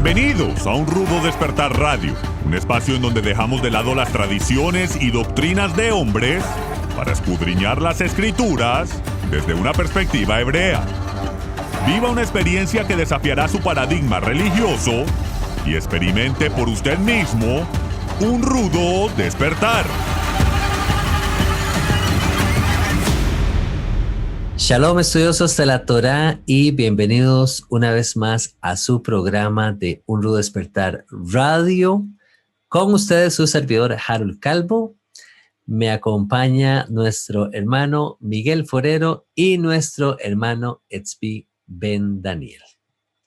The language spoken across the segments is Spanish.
Bienvenidos a Un Rudo Despertar Radio, un espacio en donde dejamos de lado las tradiciones y doctrinas de hombres para escudriñar las escrituras desde una perspectiva hebrea. Viva una experiencia que desafiará su paradigma religioso y experimente por usted mismo un rudo despertar. Shalom, estudiosos de la Torá, y bienvenidos una vez más a su programa de Un Rudo Despertar Radio. Con ustedes su servidor Harold Calvo. Me acompaña nuestro hermano Miguel Forero y nuestro hermano Etzvi Ben Daniel.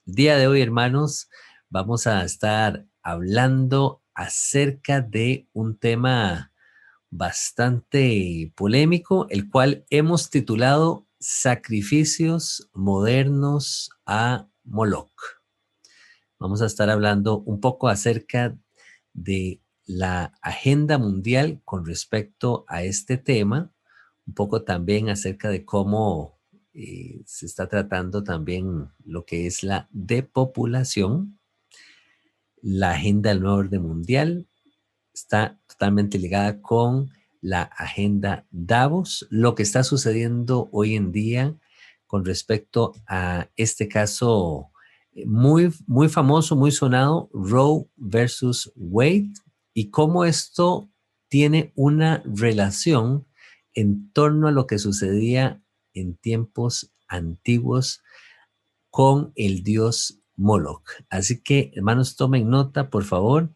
El día de hoy, hermanos, vamos a estar hablando acerca de un tema bastante polémico, el cual hemos titulado Sacrificios modernos a Moloch. Vamos a estar hablando un poco acerca de la agenda mundial con respecto a este tema, un poco también acerca de cómo se está tratando también lo que es la depopulación. La agenda del nuevo orden mundial está totalmente ligada con la agenda Davos, lo que está sucediendo hoy en día con respecto a este caso muy famoso, muy sonado, Roe versus Wade, y cómo esto tiene una relación en torno a lo que sucedía en tiempos antiguos con el dios Moloch. Así que, hermanos, tomen nota, por favor.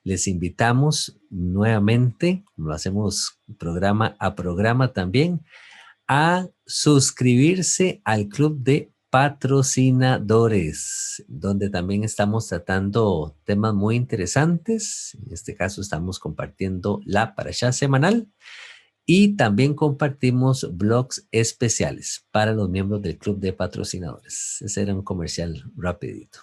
Les invitamos nuevamente, lo hacemos programa a programa también, a suscribirse al club de patrocinadores, donde también estamos tratando temas muy interesantes. En este caso estamos compartiendo la parashá semanal y también compartimos blogs especiales para los miembros del club de patrocinadores. Ese era un comercial rapidito.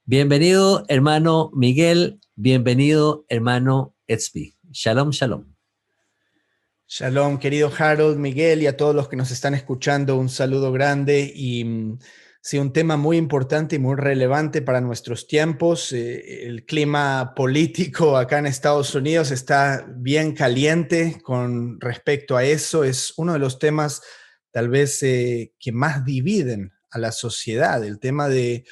Bienvenido, hermano Miguel. Bienvenido, hermano Etzvi. Shalom, shalom. Shalom, querido Harold, Miguel y a todos los que nos están escuchando, un saludo grande y sí, un tema muy importante y muy relevante para nuestros tiempos. El clima político acá en Estados Unidos está bien caliente con respecto a eso. Es uno de los temas tal vez que más dividen a la sociedad, el tema de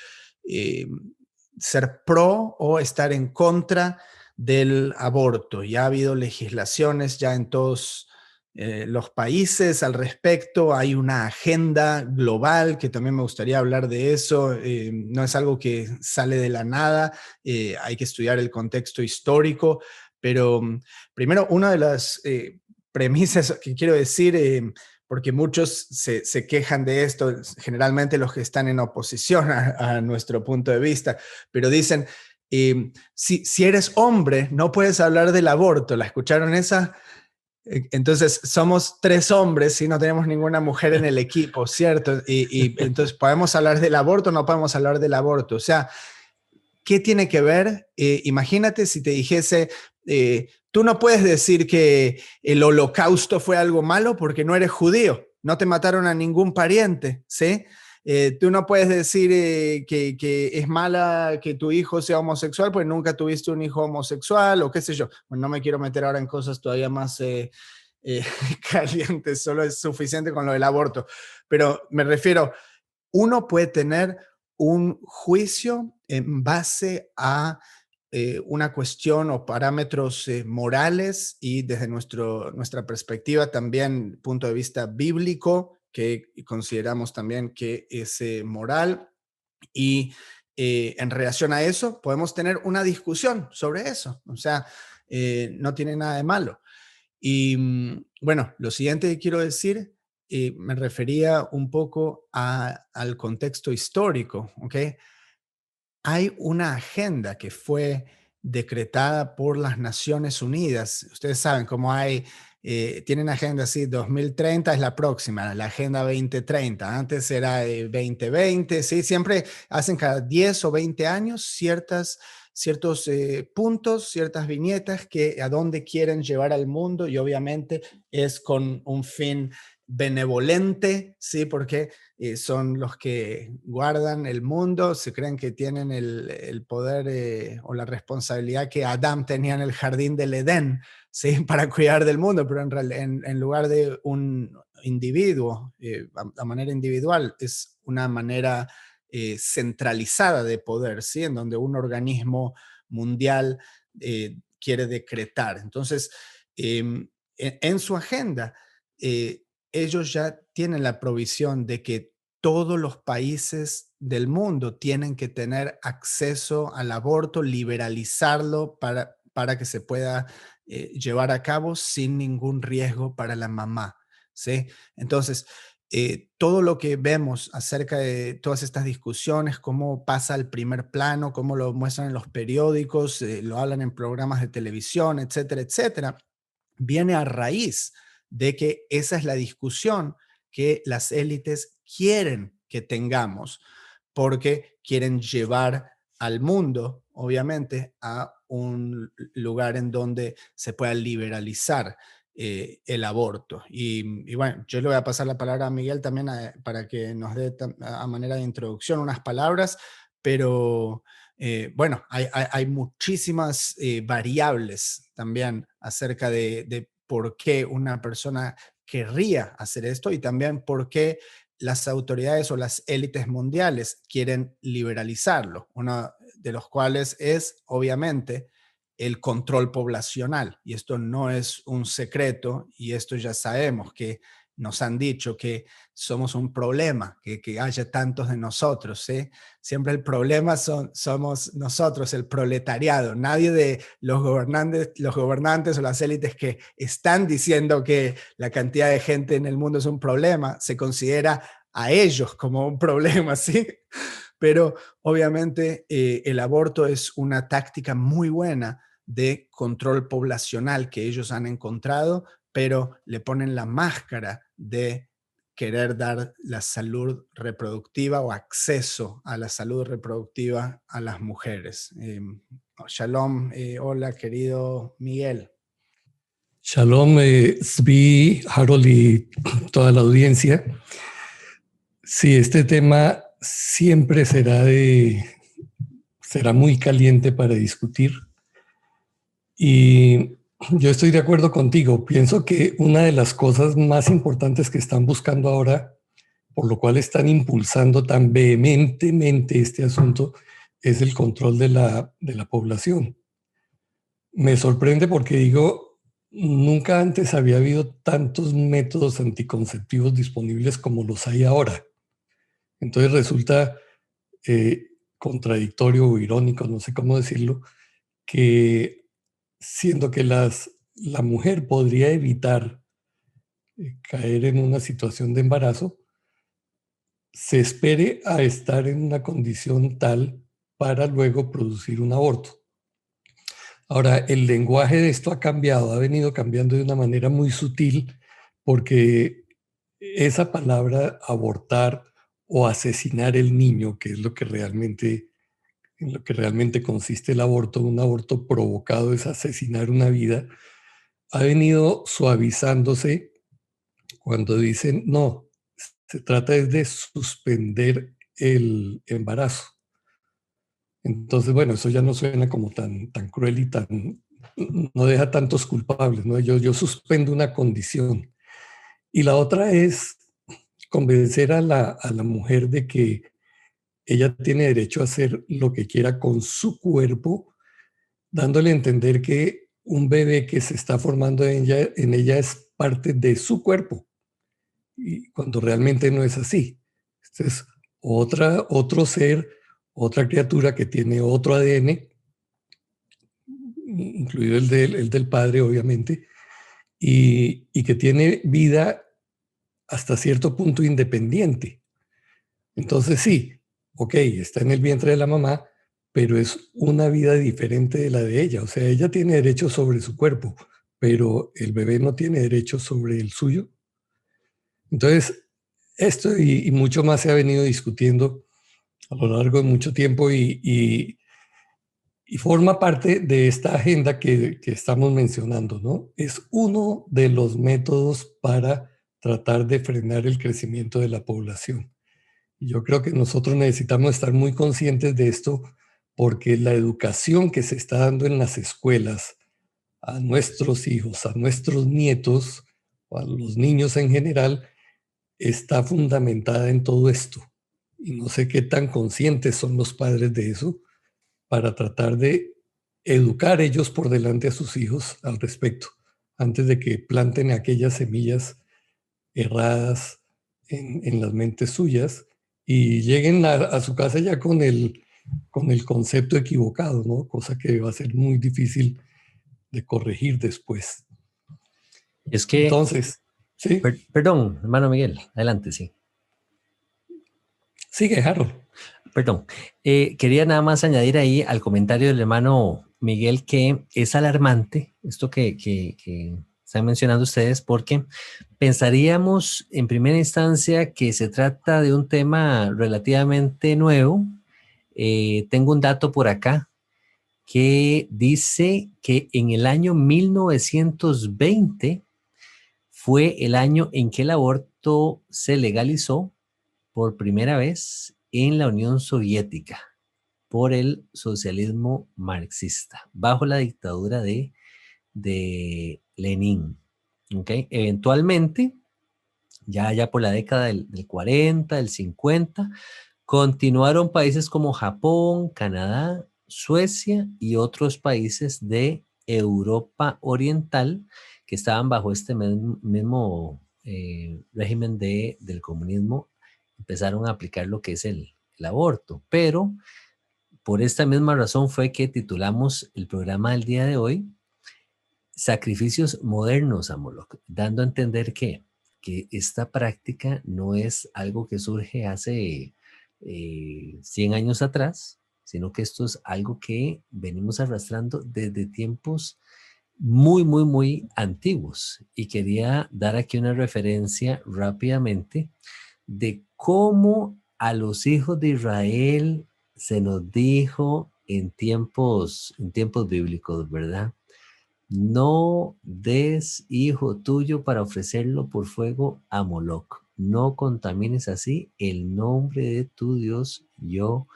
ser pro o estar en contra del aborto. Ya ha habido legislaciones ya en todos los países al respecto. Hay una agenda global que también me gustaría hablar de eso. No es algo que sale de la nada, hay que estudiar el contexto histórico, pero primero una de las premisas que quiero decir, porque muchos se quejan de esto, generalmente los que están en oposición a nuestro punto de vista, pero dicen, si eres hombre, no puedes hablar del aborto. ¿La escucharon esa? Entonces, somos 3 hombres y no tenemos ninguna mujer en el equipo, ¿cierto? Y entonces, ¿podemos hablar del aborto o no podemos hablar del aborto? O sea, ¿qué tiene que ver? Imagínate si te dijese, tú no puedes decir que el holocausto fue algo malo porque no eres judío, no te mataron a ningún pariente, ¿sí? Tú no puedes decir que es mala que tu hijo sea homosexual porque nunca tuviste un hijo homosexual o qué sé yo. Bueno, no me quiero meter ahora en cosas todavía más calientes, solo es suficiente con lo del aborto. Pero me refiero, uno puede tener un juicio en base a una cuestión o parámetros morales y desde nuestra perspectiva también, punto de vista bíblico, que consideramos también que es moral, y en relación a eso podemos tener una discusión sobre eso. O sea, no tiene nada de malo. Y bueno, lo siguiente que quiero decir, me refería un poco al contexto histórico, ¿ok? Hay una agenda que fue decretada por las Naciones Unidas. Ustedes saben cómo tienen agenda así, 2030 es la próxima, la agenda 2030. Antes era 2020, ¿sí? Siempre hacen cada 10 o 20 años ciertos puntos, ciertas viñetas que a dónde quieren llevar al mundo, y obviamente es con un fin benevolente, ¿sí? Porque son los que guardan el mundo, se creen que tienen el poder o la responsabilidad que Adán tenía en el jardín del Edén, ¿sí? Para cuidar del mundo, pero en lugar de un individuo, a manera individual, es una manera centralizada de poder, ¿sí? En donde un organismo mundial quiere decretar. Entonces, en su agenda, ellos ya tienen la provisión de que todos los países del mundo tienen que tener acceso al aborto, liberalizarlo para que se pueda llevar a cabo sin ningún riesgo para la mamá, ¿sí? Entonces, todo lo que vemos acerca de todas estas discusiones, cómo pasa al primer plano, cómo lo muestran en los periódicos, lo hablan en programas de televisión, etcétera, etcétera, viene a raíz de que esa es la discusión que las élites quieren que tengamos, porque quieren llevar al mundo, obviamente, a un lugar en donde se pueda liberalizar el aborto. Y bueno, yo le voy a pasar la palabra a Miguel también para que nos dé a manera de introducción unas palabras, pero bueno, hay muchísimas variables también acerca de por qué una persona querría hacer esto y también por qué las autoridades o las élites mundiales quieren liberalizarlo, uno de los cuales es obviamente el control poblacional. Y esto no es un secreto y esto ya sabemos que nos han dicho que somos un problema, que haya tantos de nosotros, ¿sí? Siempre el problema somos nosotros, el proletariado. Nadie de los gobernantes o las élites que están diciendo que la cantidad de gente en el mundo es un problema, se considera a ellos como un problema, ¿sí? Pero obviamente el aborto es una táctica muy buena de control poblacional que ellos han encontrado, pero le ponen la máscara de querer dar la salud reproductiva o acceso a la salud reproductiva a las mujeres. Shalom, hola querido Miguel. Shalom, Zvi, Harold y toda la audiencia. Sí, este tema siempre será muy caliente para discutir. Y yo estoy de acuerdo contigo. Pienso que una de las cosas más importantes que están buscando ahora, por lo cual están impulsando tan vehementemente este asunto, es el control de la población. Me sorprende porque digo, nunca antes había habido tantos métodos anticonceptivos disponibles como los hay ahora. Entonces resulta contradictorio o irónico, no sé cómo decirlo, que siendo que la mujer podría evitar caer en una situación de embarazo, se espere a estar en una condición tal para luego producir un aborto. Ahora, el lenguaje de esto ha cambiado, ha venido cambiando de una manera muy sutil, porque esa palabra abortar o asesinar el niño, que es lo que realmente consiste el aborto, un aborto provocado es asesinar una vida, ha venido suavizándose cuando dicen, no, se trata es de suspender el embarazo. Entonces, bueno, eso ya no suena como tan cruel y no deja tantos culpables, ¿no? Yo suspendo una condición. Y la otra es convencer a la mujer de que ella tiene derecho a hacer lo que quiera con su cuerpo, dándole a entender que un bebé que se está formando en ella es parte de su cuerpo, y cuando realmente no es así. Este es otro ser, otra criatura que tiene otro ADN, incluido el del padre, obviamente, y que tiene vida hasta cierto punto independiente. Entonces sí, ok, está en el vientre de la mamá, pero es una vida diferente de la de ella. O sea, ella tiene derechos sobre su cuerpo, pero el bebé no tiene derechos sobre el suyo. Entonces, esto y mucho más se ha venido discutiendo a lo largo de mucho tiempo y forma parte de esta agenda que estamos mencionando, ¿no? Es uno de los métodos para tratar de frenar el crecimiento de la población. Y yo creo que nosotros necesitamos estar muy conscientes de esto porque la educación que se está dando en las escuelas a nuestros hijos, a nuestros nietos, o a los niños en general, está fundamentada en todo esto. Y no sé qué tan conscientes son los padres de eso para tratar de educar ellos por delante a sus hijos al respecto, antes de que planten aquellas semillas erradas en las mentes suyas y lleguen a su casa ya con el concepto equivocado, ¿no? Cosa que va a ser muy difícil de corregir después. Es que, Entonces, ¿sí? Perdón, hermano Miguel, adelante, sí. Sigue, Harold. Perdón. Quería nada más añadir ahí al comentario del hermano Miguel que es alarmante esto que están mencionando ustedes, porque pensaríamos en primera instancia que se trata de un tema relativamente nuevo. Tengo un dato por acá que dice que en el año 1920 fue el año en que el aborto se legalizó por primera vez en la Unión Soviética por el socialismo marxista, bajo la dictadura de Lenin. ¿Okay? Eventualmente, ya por la década del 40, del 50, continuaron países como Japón, Canadá, Suecia y otros países de Europa Oriental que estaban bajo este mismo régimen del comunismo, empezaron a aplicar lo que es el aborto. Pero por esta misma razón fue que titulamos el programa del día de hoy Sacrificios modernos a Moloch, dando a entender que esta práctica no es algo que surge hace 100 años atrás, sino que esto es algo que venimos arrastrando desde tiempos muy, muy, muy antiguos. Y quería dar aquí una referencia rápidamente de cómo a los hijos de Israel se nos dijo en tiempos bíblicos, ¿verdad? No des hijo tuyo para ofrecerlo por fuego a Moloc. No contamines así el nombre de tu Dios, yo,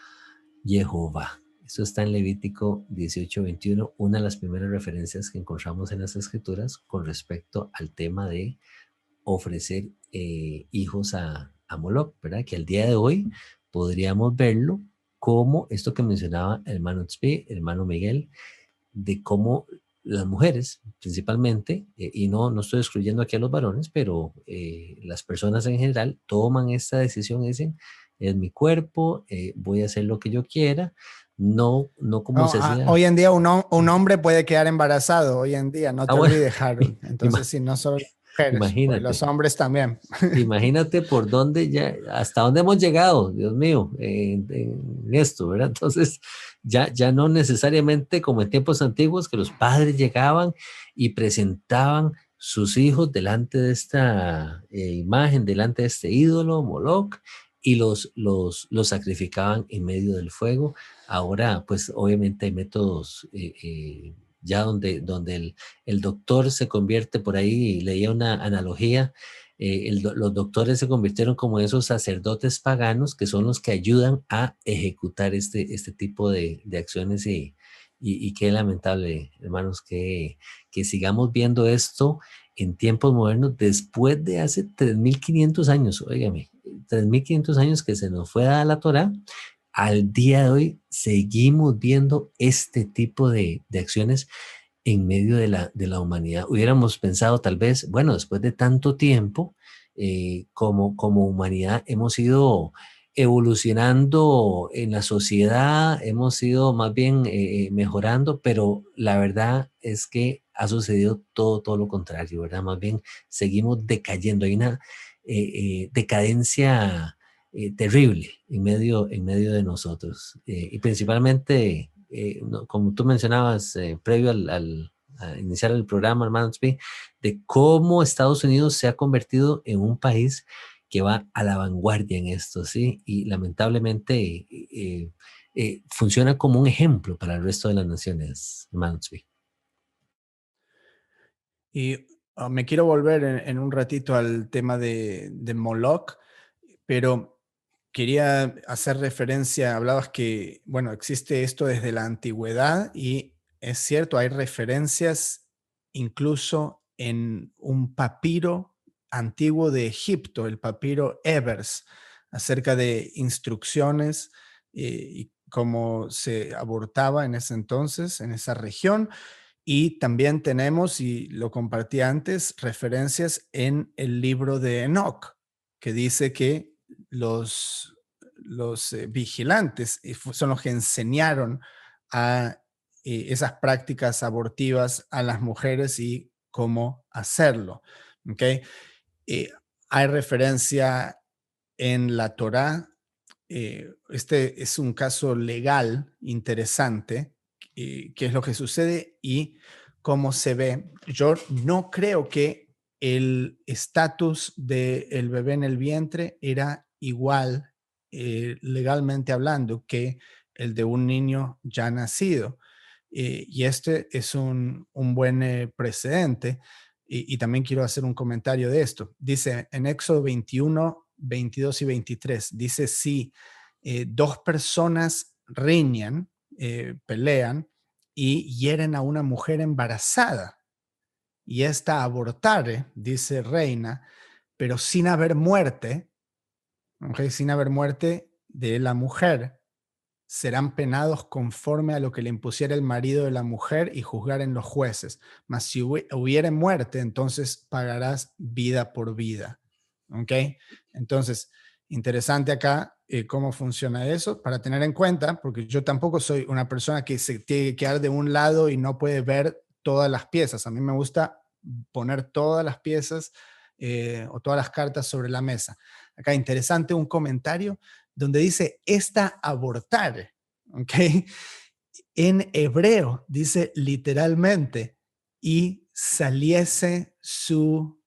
Jehová. Eso está en Levítico 18:21, una de las primeras referencias que encontramos en las escrituras con respecto al tema de ofrecer hijos a Moloc, ¿verdad? Que al día de hoy podríamos verlo como esto que mencionaba el hermano Tzvi, el hermano Miguel, de cómo las mujeres principalmente, y no estoy excluyendo aquí a los varones, pero las personas en general toman esta decisión y dicen, es mi cuerpo, voy a hacer lo que yo quiera, no como se hacía. Hoy en día un hombre puede quedar embarazado, hoy en día, no te bueno, olvides, Harold. Entonces, si no solo las mujeres, pues los hombres también. Imagínate por dónde hasta dónde hemos llegado, Dios mío, en esto, ¿verdad? Entonces, ya no necesariamente como en tiempos antiguos que los padres llegaban y presentaban sus hijos delante de esta imagen, delante de este ídolo, Moloch, y los sacrificaban en medio del fuego. Ahora, pues obviamente hay métodos ya donde el doctor se convierte por ahí, leía una analogía, los doctores se convirtieron como esos sacerdotes paganos que son los que ayudan a ejecutar este tipo de acciones y qué lamentable, hermanos, que sigamos viendo esto en tiempos modernos después de hace 3.500 años, óigame, 3.500 años que se nos fue dada la Torá. Al día de hoy seguimos viendo este tipo de acciones en medio de la humanidad. Hubiéramos pensado tal vez, bueno, después de tanto tiempo, como humanidad hemos ido evolucionando en la sociedad, hemos ido más bien mejorando, pero la verdad es que ha sucedido todo lo contrario, ¿verdad? Más bien seguimos decayendo. Hay una decadencia terrible en medio de nosotros. Y principalmente, como tú mencionabas previo a iniciar el programa, hermano Tzvi, de cómo Estados Unidos se ha convertido en un país que va a la vanguardia en esto, ¿sí? Y lamentablemente funciona como un ejemplo para el resto de las naciones, hermano Tzvi. Y Me quiero volver en un ratito al tema de Moloch, pero quería hacer referencia, hablabas que, bueno, existe esto desde la antigüedad y es cierto, hay referencias incluso en un papiro antiguo de Egipto, el papiro Ebers, acerca de instrucciones y cómo se abortaba en ese entonces, en esa región. Y también tenemos, y lo compartí antes, referencias en el libro de Enoch, que dice que los vigilantes son los que enseñaron a esas prácticas abortivas a las mujeres y cómo hacerlo. ¿Okay? Eh, Hay referencia en la Torá. Este es un caso legal interesante, qué es lo que sucede y cómo se ve. Yo no creo que el estatus del bebé en el vientre era igual, legalmente hablando, que el de un niño ya nacido. Y este es un buen precedente. Y también quiero hacer un comentario de esto. Dice en Éxodo 21, 22 y 23, dice, si dos personas riñan, pelean y hieren a una mujer embarazada y esta abortare, dice Reina, pero sin haber muerte, ¿okay? Sin haber muerte de la mujer, serán penados conforme a lo que le impusiera el marido de la mujer y juzgaren los jueces. Mas si hubiere muerte, entonces pagarás vida por vida. ¿Ok? Entonces, interesante acá cómo funciona eso, para tener en cuenta, porque yo tampoco soy una persona que se tiene que quedar de un lado y no puede ver todas las piezas. A mí me gusta poner todas las piezas o todas las cartas sobre la mesa. Acá interesante un comentario donde dice esta abortar, ¿ok? En hebreo dice literalmente y saliese sus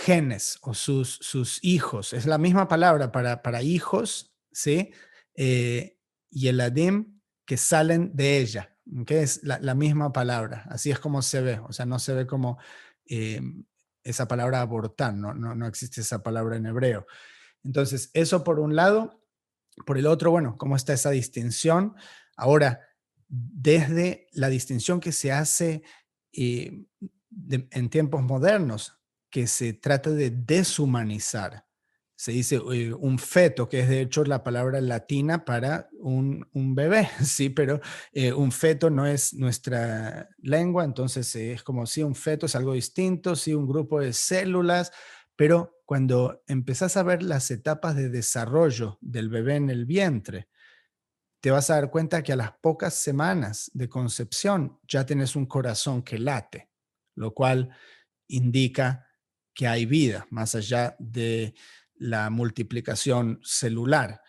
genes o sus hijos. Es la misma palabra para hijos, ¿sí? Y el adim que salen de ella, ¿ok? Es la misma palabra, así es como se ve, o sea, no se ve como esa palabra abortar, no existe esa palabra en hebreo. Entonces, eso por un lado. Por el otro, bueno, ¿cómo está esa distinción? Ahora, desde la distinción que se hace en tiempos modernos, que se trata de deshumanizar. Se dice un feto, que es de hecho la palabra latina para un bebé, sí, pero un feto no es nuestra lengua, entonces es como si un feto es algo distinto, sí, un grupo de células, pero cuando empezás a ver las etapas de desarrollo del bebé en el vientre, te vas a dar cuenta que a las pocas semanas de concepción ya tienes un corazón que late, lo cual indica que hay vida más allá de la multiplicación celular.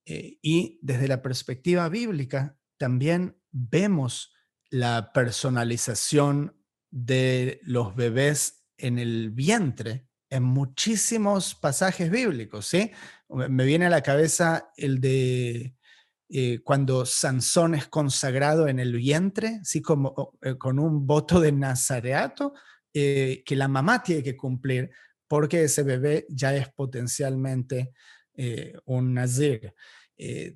Y desde la perspectiva bíblica también vemos la personalización de los bebés en el vientre en muchísimos pasajes bíblicos, ¿sí? Me viene a la cabeza el de cuando Sansón es consagrado en el vientre, ¿sí? Como, con un voto de nazareato que la mamá tiene que cumplir porque ese bebé ya es potencialmente un nazir.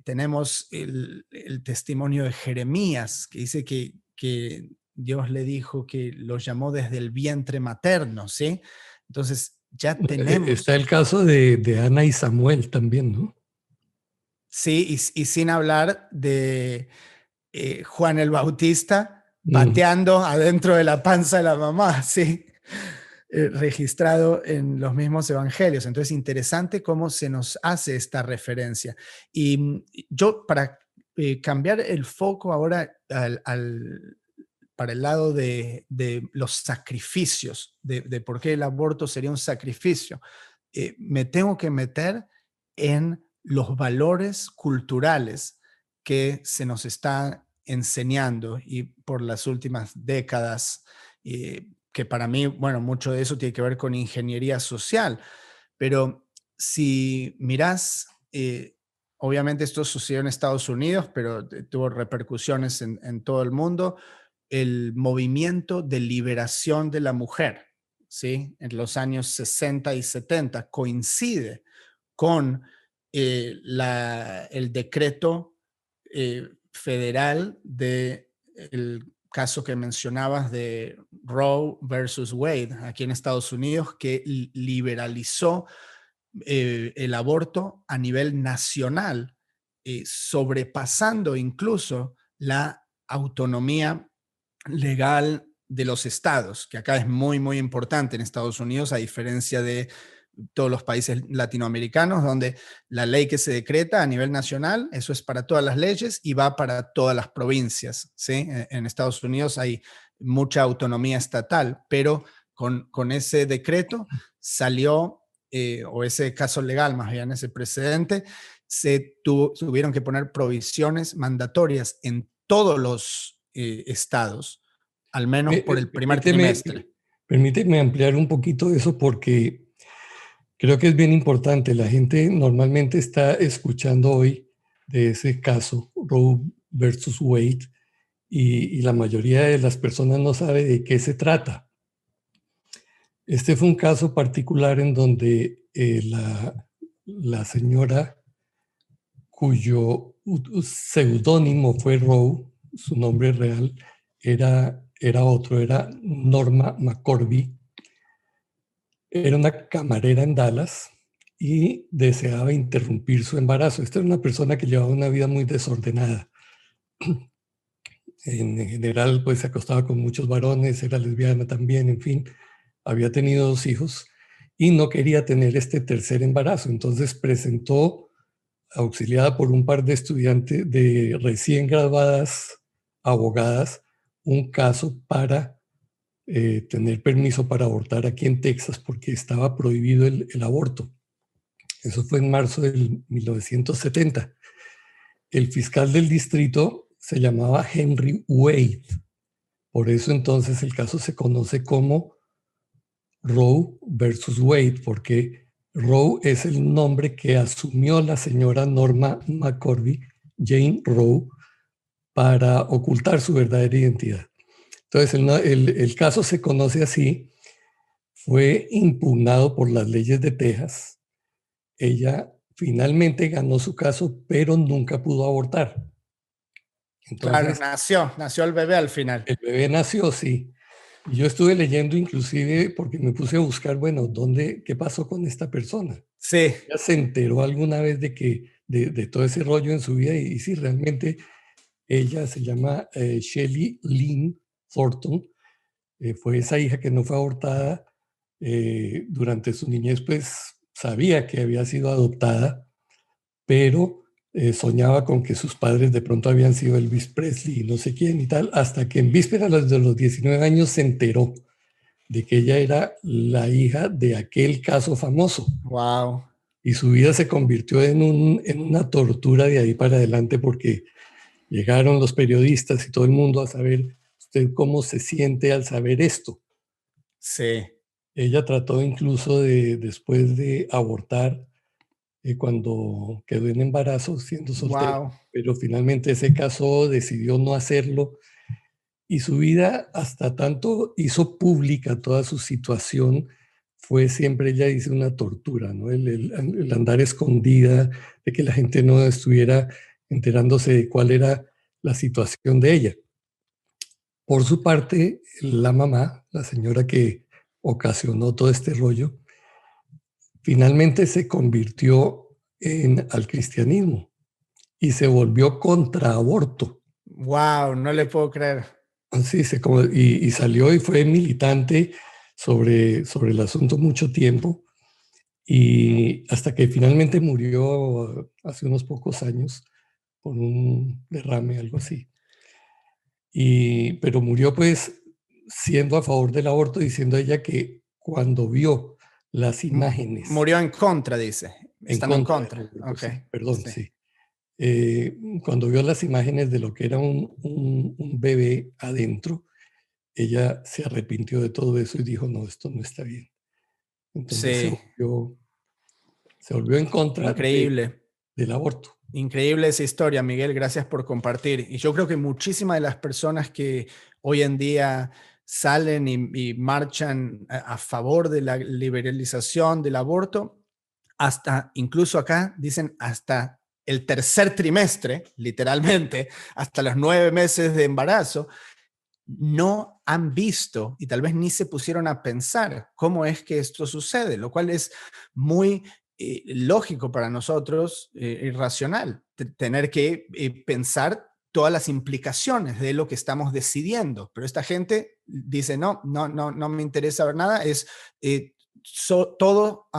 Tenemos el testimonio de Jeremías, que dice que Dios le dijo que lo llamó desde el vientre materno, ¿sí? Entonces ya tenemos... Está el caso de Ana y Samuel también, ¿no? Sí, y sin hablar de Juan el Bautista pateando adentro de la panza de la mamá, ¿sí? Registrado en los mismos evangelios. Entonces, interesante cómo se nos hace esta referencia. Y yo, para cambiar el foco ahora para el lado de los sacrificios, de por qué el aborto sería un sacrificio, me tengo que meter en los valores culturales que se nos están enseñando y por las últimas décadas, que para mí, bueno, mucho de eso tiene que ver con ingeniería social, pero si mirás, obviamente esto sucedió en Estados Unidos, pero tuvo repercusiones en todo el mundo, el movimiento de liberación de la mujer, ¿sí? En los años 60 y 70, coincide con el decreto federal del caso que mencionabas de Roe versus Wade aquí en Estados Unidos, que liberalizó el aborto a nivel nacional, sobrepasando incluso la autonomía legal de los estados, que acá es muy, muy importante en Estados Unidos, a diferencia de todos los países latinoamericanos, donde la ley que se decreta a nivel nacional, eso es para todas las leyes y va para todas las provincias, ¿sí? En Estados Unidos hay mucha autonomía estatal, pero con ese decreto salió, o ese caso legal, más bien ese precedente, tuvieron que poner provisiones mandatorias en todos los estados, al menos por el primer trimestre. Permíteme ampliar un poquito eso porque creo que es bien importante. La gente normalmente está escuchando hoy de ese caso, Roe versus Wade, y la mayoría de las personas no sabe de qué se trata. Este fue un caso particular en donde la señora cuyo seudónimo fue Roe, su nombre real era Norma McCorvey, era una camarera en Dallas y deseaba interrumpir su embarazo. Esta era una persona que llevaba una vida muy desordenada. En general, pues se acostaba con muchos varones, era lesbiana también, en fin, había tenido 2 hijos y no quería tener este tercer embarazo. Entonces presentó, auxiliada por un par de estudiantes de recién graduadas abogadas, un caso para tener permiso para abortar aquí en Texas porque estaba prohibido el aborto. Eso fue en marzo del 1970. El fiscal del distrito se llamaba Henry Wade. Por eso entonces el caso se conoce como Roe versus Wade, porque Roe es el nombre que asumió la señora Norma McCorvey, Jane Roe, para ocultar su verdadera identidad. Entonces el caso se conoce así, fue impugnado por las leyes de Texas. Ella finalmente ganó su caso, pero nunca pudo abortar. Entonces, claro, nació el bebé al final. El bebé nació, sí. Y yo estuve leyendo inclusive porque me puse a buscar, bueno, ¿qué pasó con esta persona? Sí. ¿Ella se enteró alguna vez de todo ese rollo en su vida? Y sí, realmente ella se llama Shelley Lynn Thornton. Fue esa hija que no fue abortada. Durante su niñez, pues sabía que había sido adoptada, pero soñaba con que sus padres de pronto habían sido Elvis Presley y no sé quién y tal, hasta que en vísperas de los 19 años se enteró de que ella era la hija de aquel caso famoso. Wow. Y su vida se convirtió en una tortura de ahí para adelante porque llegaron los periodistas y todo el mundo a saber usted cómo se siente al saber esto. Sí. Ella trató incluso después de abortar, cuando quedó en embarazo siendo soltera, wow. Pero finalmente se casó, decidió no hacerlo y su vida hasta tanto hizo pública toda su situación, fue siempre, ella dice, una tortura, ¿no? El andar escondida, de que la gente no estuviera enterándose de cuál era la situación de ella. Por su parte, la mamá, la señora que ocasionó todo este rollo, finalmente se convirtió al cristianismo y se volvió contra aborto. Wow, no le puedo creer. Sí, y salió y fue militante sobre el asunto mucho tiempo y hasta que finalmente murió hace unos pocos años por un derrame, algo así. Pero murió pues siendo a favor del aborto, diciendo ella que cuando vio las imágenes... Murió en contra, dice. Están en contra. Okay. Sí, perdón, sí. Cuando vio las imágenes de lo que era un bebé adentro, ella se arrepintió de todo eso y dijo, no, esto no está bien. Entonces sí. se volvió en contra Increíble. del aborto. Increíble esa historia, Miguel, gracias por compartir. Y yo creo que muchísimas de las personas que hoy en día salen y marchan a favor de la liberalización del aborto, hasta, incluso acá dicen hasta el tercer trimestre, literalmente, hasta los 9 meses de embarazo, no han visto y tal vez ni se pusieron a pensar cómo es que esto sucede, lo cual es muy lógico para nosotros, irracional, tener que pensar todas las implicaciones de lo que estamos decidiendo. Pero esta gente dice, no me interesa ver nada, es todo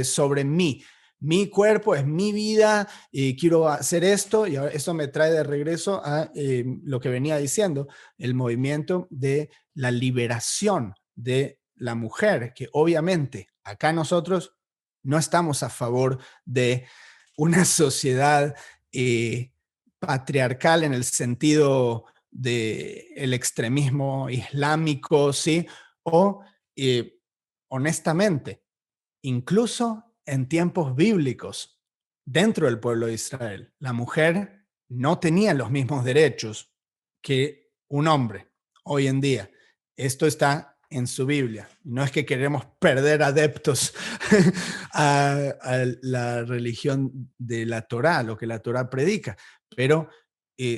sobre mí. Mi cuerpo es mi vida y quiero hacer esto, y ahora esto me trae de regreso a lo que venía diciendo, el movimiento de la liberación de la mujer, que obviamente acá nosotros no estamos a favor de una sociedad patriarcal en el sentido del extremismo islámico, ¿sí? O honestamente, incluso en tiempos bíblicos, dentro del pueblo de Israel, la mujer no tenía los mismos derechos que un hombre hoy en día. Esto está en su Biblia. No es que queremos perder adeptos a la religión de la Torá, lo que la Torá predica, pero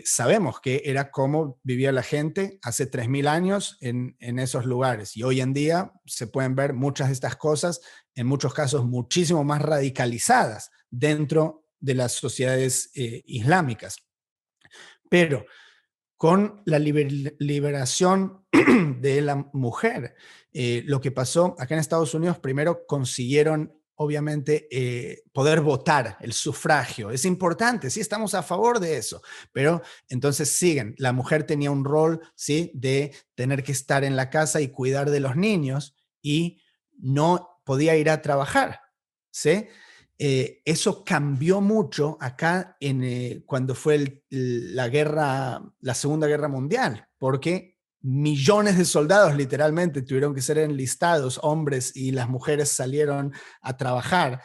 sabemos que era como vivía la gente hace 3000 años en esos lugares, y hoy en día se pueden ver muchas de estas cosas, en muchos casos muchísimo más radicalizadas dentro de las sociedades islámicas. Pero con la liberación de la mujer, lo que pasó acá en Estados Unidos, primero consiguieron obviamente poder votar, el sufragio. Es importante, sí, estamos a favor de eso, pero entonces siguen. La mujer tenía un rol, ¿sí?, de tener que estar en la casa y cuidar de los niños, y no podía ir a trabajar, ¿sí? Eso cambió mucho acá cuando fue la Segunda Guerra Mundial, porque millones de soldados literalmente tuvieron que ser enlistados, hombres, y las mujeres salieron a trabajar.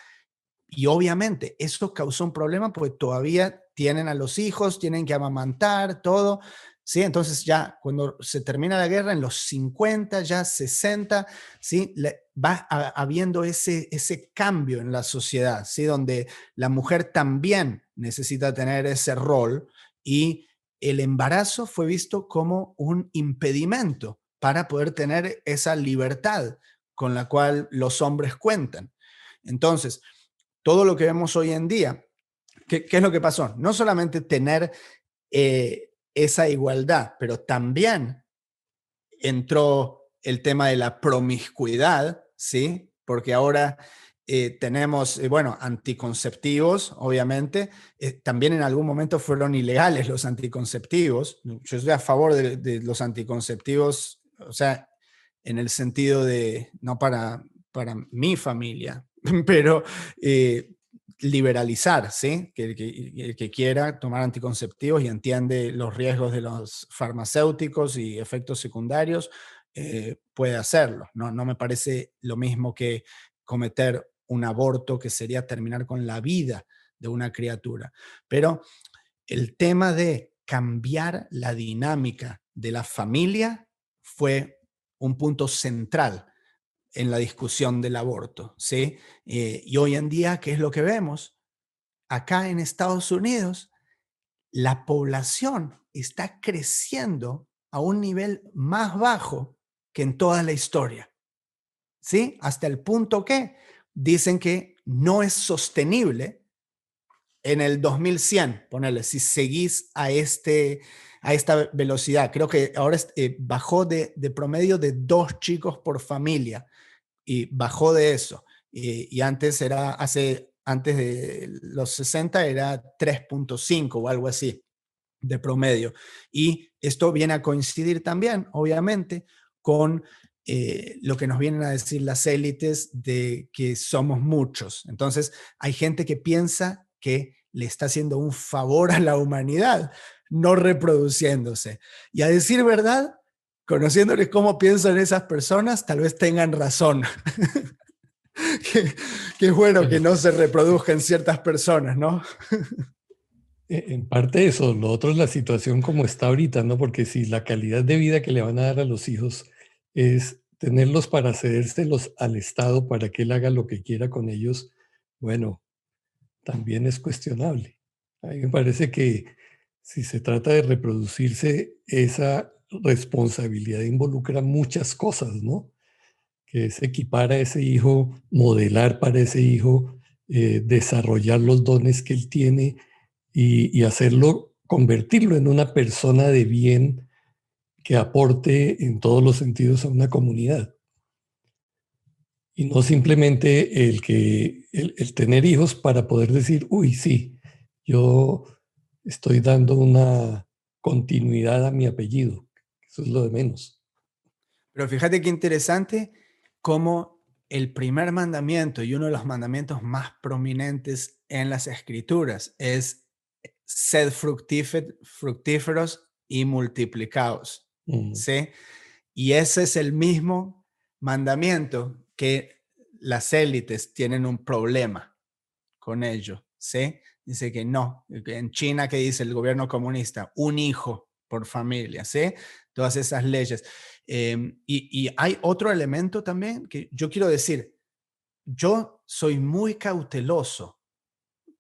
Y obviamente eso causó un problema porque todavía tienen a los hijos, tienen que amamantar, todo. ¿Sí? Entonces ya cuando se termina la guerra, en los 50, ya 60, ¿sí?, va habiendo ese cambio en la sociedad, ¿sí?, donde la mujer también necesita tener ese rol, y el embarazo fue visto como un impedimento para poder tener esa libertad con la cual los hombres cuentan. Entonces, todo lo que vemos hoy en día, ¿qué es lo que pasó? No solamente tener esa igualdad, pero también entró el tema de la promiscuidad, ¿sí? Porque ahora tenemos, bueno, anticonceptivos, obviamente. También en algún momento fueron ilegales los anticonceptivos. Yo estoy a favor de los anticonceptivos, o sea, en el sentido de, no para mi familia, pero liberalizar, ¿sí? Que el que quiera tomar anticonceptivos y entiende los riesgos de los farmacéuticos y efectos secundarios, puede hacerlo. No me parece lo mismo que cometer un aborto, que sería terminar con la vida de una criatura. Pero el tema de cambiar la dinámica de la familia fue un punto central en la discusión del aborto, ¿sí? Y hoy en día, ¿qué es lo que vemos? Acá en Estados Unidos, la población está creciendo a un nivel más bajo que en toda la historia, ¿sí? Hasta el punto que dicen que no es sostenible en el 2100, ponerle, si seguís a esta velocidad. Creo que ahora bajó de promedio de 2 chicos por familia, y bajó de eso. Y antes antes de los 60 era 3.5 o algo así de promedio. Y esto viene a coincidir también, obviamente, con lo que nos vienen a decir las élites de que somos muchos. Entonces, hay gente que piensa que le está haciendo un favor a la humanidad, no reproduciéndose. Y a decir verdad, conociéndoles cómo piensan esas personas, tal vez tengan razón. Qué bueno que no se reproduzca en ciertas personas, ¿no? En parte eso, lo otro es la situación como está ahorita, ¿no? Porque si la calidad de vida que le van a dar a los hijos es tenerlos para cedérselos al Estado para que él haga lo que quiera con ellos, bueno, también es cuestionable. A mí me parece que si se trata de reproducirse, esa responsabilidad involucra muchas cosas, ¿no? Que es equipar a ese hijo, modelar para ese hijo, desarrollar los dones que él tiene y hacerlo, convertirlo en una persona de bien que aporte en todos los sentidos a una comunidad. Y no simplemente el tener hijos para poder decir, uy, sí, yo estoy dando una continuidad a mi apellido. Eso es lo de menos. Pero fíjate qué interesante cómo el primer mandamiento y uno de los mandamientos más prominentes en las Escrituras es sed fructíferos y multiplicaos. ¿Sí? Y ese es el mismo mandamiento que las élites tienen un problema con ello. ¿Sí? Dice que no. En China, ¿qué dice el gobierno comunista? Un hijo por familia. ¿Sí? Todas esas leyes. Y hay otro elemento también que yo quiero decir. Yo soy muy cauteloso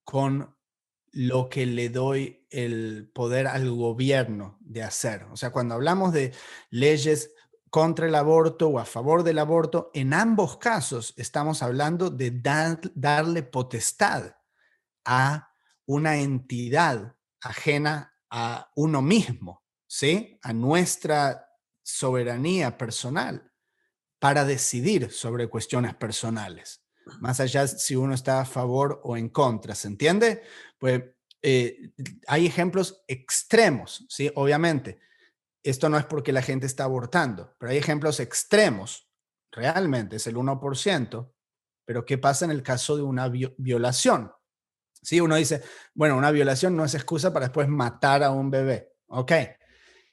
con lo que le doy el poder al gobierno de hacer. O sea, cuando hablamos de leyes contra el aborto o a favor del aborto, en ambos casos estamos hablando de darle potestad a una entidad ajena a uno mismo, ¿sí? A nuestra soberanía personal para decidir sobre cuestiones personales, más allá si uno está a favor o en contra, ¿se entiende? Pues hay ejemplos extremos, ¿sí? Obviamente, esto no es porque la gente está abortando, pero hay ejemplos extremos, realmente es el 1%, pero ¿qué pasa en el caso de una violación? Sí, uno dice, bueno, una violación no es excusa para después matar a un bebé, ¿ok?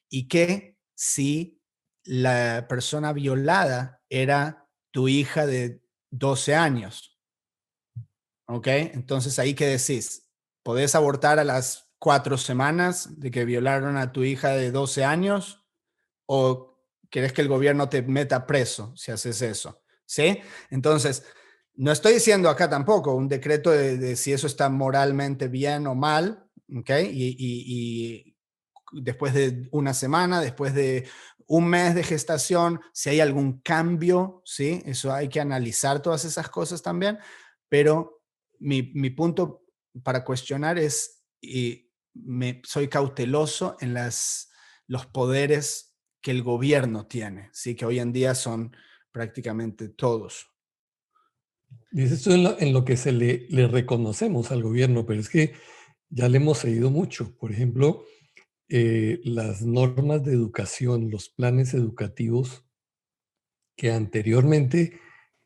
¿Y qué si la persona violada era tu hija de 12 años? ¿Ok? Entonces ahí qué decís, ¿podés abortar a las 4 semanas de que violaron a tu hija de 12 años? ¿O querés que el gobierno te meta preso si haces eso? ¿Sí? Entonces, no estoy diciendo acá tampoco un decreto de si eso está moralmente bien o mal, ¿ok? Y después de una semana, después de un mes de gestación, si hay algún cambio, ¿sí? Eso hay que analizar todas esas cosas también, pero mi punto para cuestionar es, soy cauteloso en los poderes que el gobierno tiene, ¿sí? Que hoy en día son prácticamente todos. Dices tú en lo que le reconocemos al gobierno, pero es que ya le hemos seguido mucho. Por ejemplo, las normas de educación, los planes educativos que anteriormente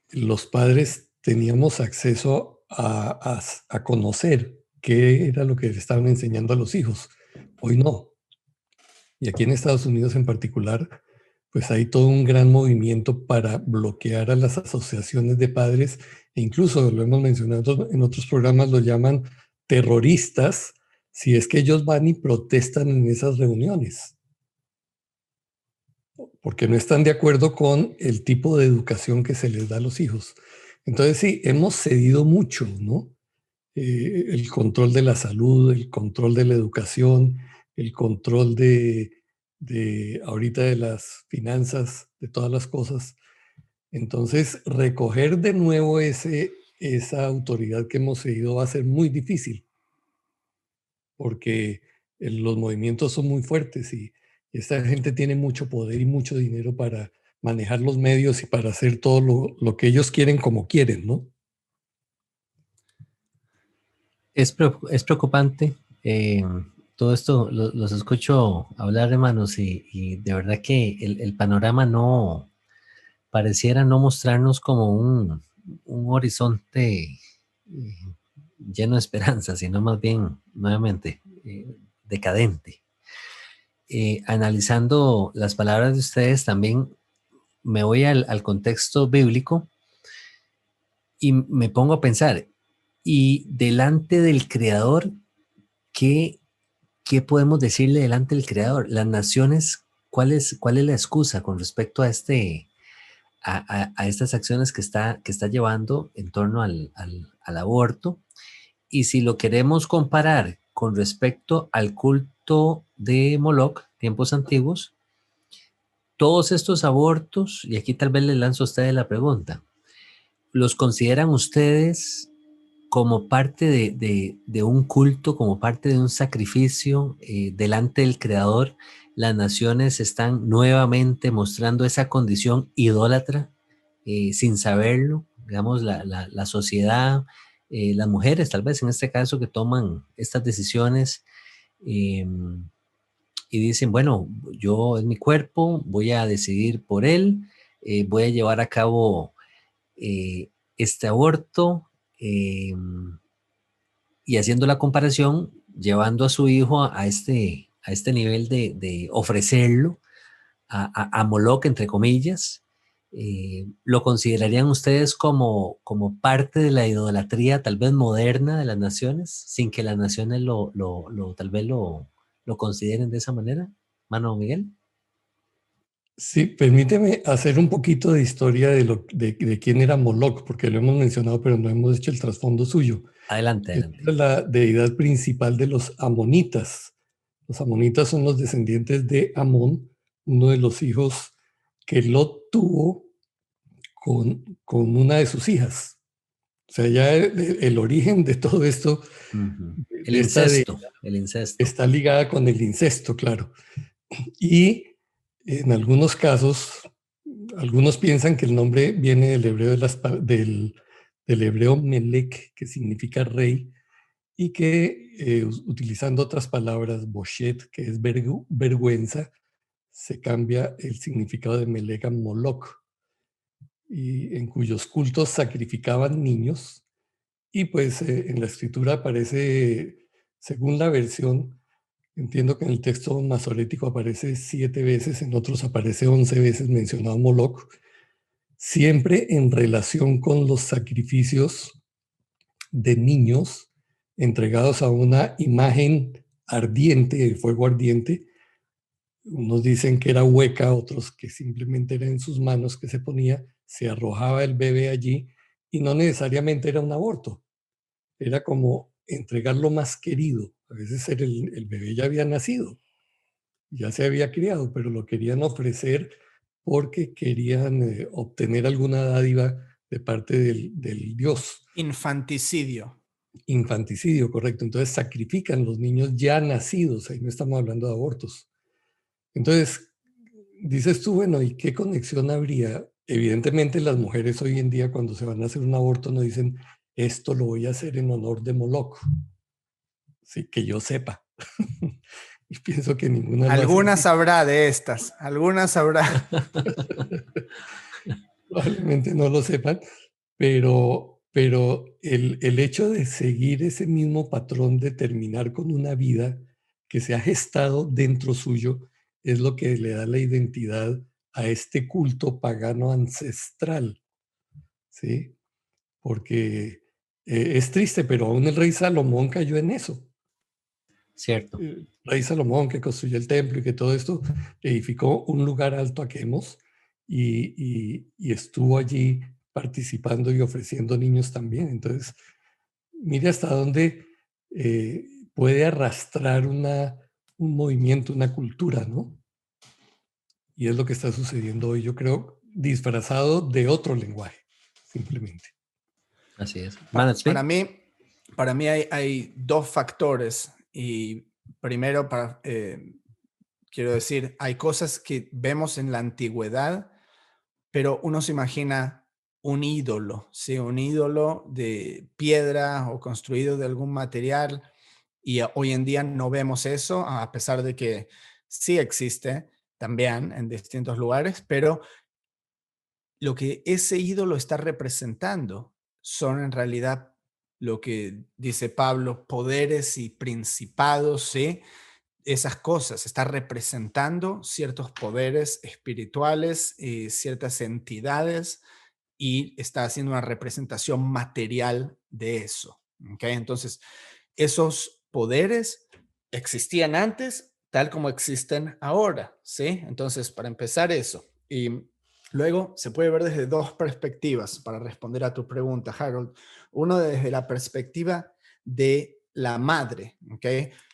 los padres teníamos acceso a conocer qué era lo que le estaban enseñando a los hijos. Hoy no. Y aquí en Estados Unidos en particular, pues hay todo un gran movimiento para bloquear a las asociaciones de padres e incluso, lo hemos mencionado en otros programas, lo llaman terroristas si es que ellos van y protestan en esas reuniones, porque no están de acuerdo con el tipo de educación que se les da a los hijos. Entonces sí, hemos cedido mucho, ¿no? El control de la salud, el control de la educación, el control de ahorita de las finanzas, de todas las cosas. Entonces, recoger de nuevo esa autoridad que hemos seguido va a ser muy difícil, porque los movimientos son muy fuertes y esta gente tiene mucho poder y mucho dinero para manejar los medios y para hacer todo lo que ellos quieren como quieren, ¿no? Es preocupante. Todo esto los escucho hablar, hermanos, y de verdad que el panorama no pareciera no mostrarnos como un horizonte lleno de esperanza, sino más bien, nuevamente, decadente. Analizando las palabras de ustedes, también me voy al contexto bíblico Y me pongo a pensar, y delante del Creador, ¿qué podemos decirle delante del Creador? Las naciones, ¿cuál es la excusa con respecto a a estas acciones que está llevando en torno al aborto? Y si lo queremos comparar con respecto al culto de Moloch, tiempos antiguos, todos estos abortos, y aquí tal vez le lanzo a ustedes la pregunta, ¿los consideran ustedes como parte de un culto, como parte de un sacrificio delante del Creador? Las naciones están nuevamente mostrando esa condición idólatra sin saberlo, digamos, la sociedad, las mujeres tal vez en este caso que toman estas decisiones eh, y dicen, bueno, yo es mi cuerpo, voy a decidir por él, voy a llevar a cabo este aborto. eh, y haciendo la comparación, llevando a su hijo a este nivel de ofrecerlo a Moloch, entre comillas, ¿lo considerarían ustedes como parte de la idolatría tal vez moderna de las naciones, sin que las naciones tal vez lo consideren de esa manera? Mano Miguel. Sí, permíteme hacer un poquito de historia de quién era Moloch, porque lo hemos mencionado, pero no hemos hecho el trasfondo suyo. Adelante, Es adelante. la deidad principal de los amonitas. Los amonitas son los descendientes de Amón, uno de los hijos que Lot tuvo con una de sus hijas. O sea, ya el origen de todo esto, Ujú. El de esta deidad, incesto, el incesto. está ligada con el incesto, claro. Y en algunos casos, algunos piensan que el nombre viene del hebreo, del hebreo melech, que significa rey, y que utilizando otras palabras, boshet, que es vergüenza, se cambia el significado de melech a moloch, y en cuyos cultos sacrificaban niños. Y pues en la escritura aparece, según la versión, entiendo que en el texto masorético aparece 7 veces, en otros aparece 11 veces mencionado Moloch, siempre en relación con los sacrificios de niños entregados a una imagen ardiente, de fuego ardiente. Unos dicen que era hueca, otros que simplemente era en sus manos que se ponía, se arrojaba el bebé allí y no necesariamente era un aborto, era como entregar lo más querido. A veces el bebé ya había nacido, ya se había criado, pero lo querían ofrecer porque querían obtener alguna dádiva de parte del Dios. Infanticidio. Infanticidio, correcto. Entonces sacrifican los niños ya nacidos, ahí no estamos hablando de abortos. Entonces, dices tú, bueno, ¿y qué conexión habría? Evidentemente las mujeres hoy en día cuando se van a hacer un aborto no dicen, esto lo voy a hacer en honor de Moloch. Sí, que yo sepa. Y pienso que ninguna lo hace Algunas así. habrá de estas, algunas habrá. Probablemente no lo sepan, pero el hecho de seguir ese mismo patrón de terminar con una vida que se ha gestado dentro suyo es lo que le da la identidad a este culto pagano ancestral, ¿sí? Porque es triste, pero aún el rey Salomón cayó en eso. Cierto. Rey Salomón, que construyó el templo y que todo esto, edificó un lugar alto a Quemos y estuvo allí participando y ofreciendo niños también. Entonces, mire hasta dónde puede arrastrar un movimiento, una cultura, ¿no? Y es lo que está sucediendo hoy, yo creo, disfrazado de otro lenguaje, simplemente. Así es. Para mí hay dos factores y primero quiero decir, hay cosas que vemos en la antigüedad, pero uno se imagina un ídolo, ¿sí? Un ídolo de piedra o construido de algún material y hoy en día no vemos eso, a pesar de que sí existe también en distintos lugares, pero lo que ese ídolo está representando son en realidad lo que dice Pablo, poderes y principados, ¿sí? Esas cosas, está representando ciertos poderes espirituales y ciertas entidades y está haciendo una representación material de eso. ¿Okay? Entonces, esos poderes existían antes, tal como existen ahora, ¿sí? Entonces, para empezar eso. Y luego se puede ver desde dos perspectivas para responder a tu pregunta, Harold. Uno desde la perspectiva de la madre, ¿ok?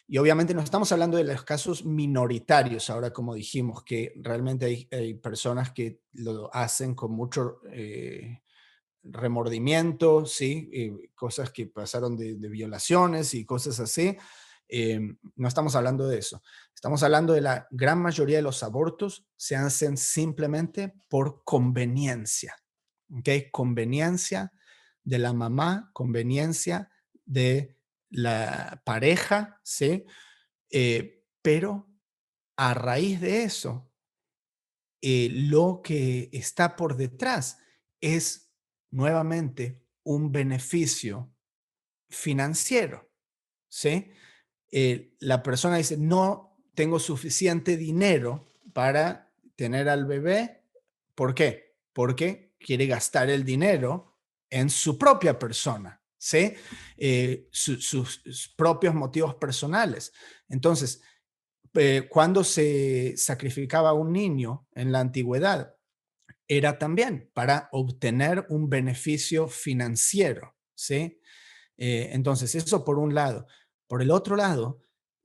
Y obviamente no estamos hablando de los casos minoritarios, ahora como dijimos, que realmente hay personas que lo hacen con mucho remordimiento, ¿sí? Cosas que pasaron de violaciones y cosas así. No estamos hablando de eso. Estamos hablando de la gran mayoría de los abortos se hacen simplemente por conveniencia, ¿ok? Conveniencia de la mamá, conveniencia de la pareja, ¿sí? Pero a raíz de eso, lo que está por detrás es nuevamente un beneficio financiero, ¿sí? La persona dice, no tengo suficiente dinero para tener al bebé. ¿Por qué? Porque quiere gastar el dinero en su propia persona, ¿sí? Sus propios motivos personales. Entonces, cuando se sacrificaba a un niño en la antigüedad, era también para obtener un beneficio financiero, ¿sí? Entonces, eso por un lado. Por el otro lado,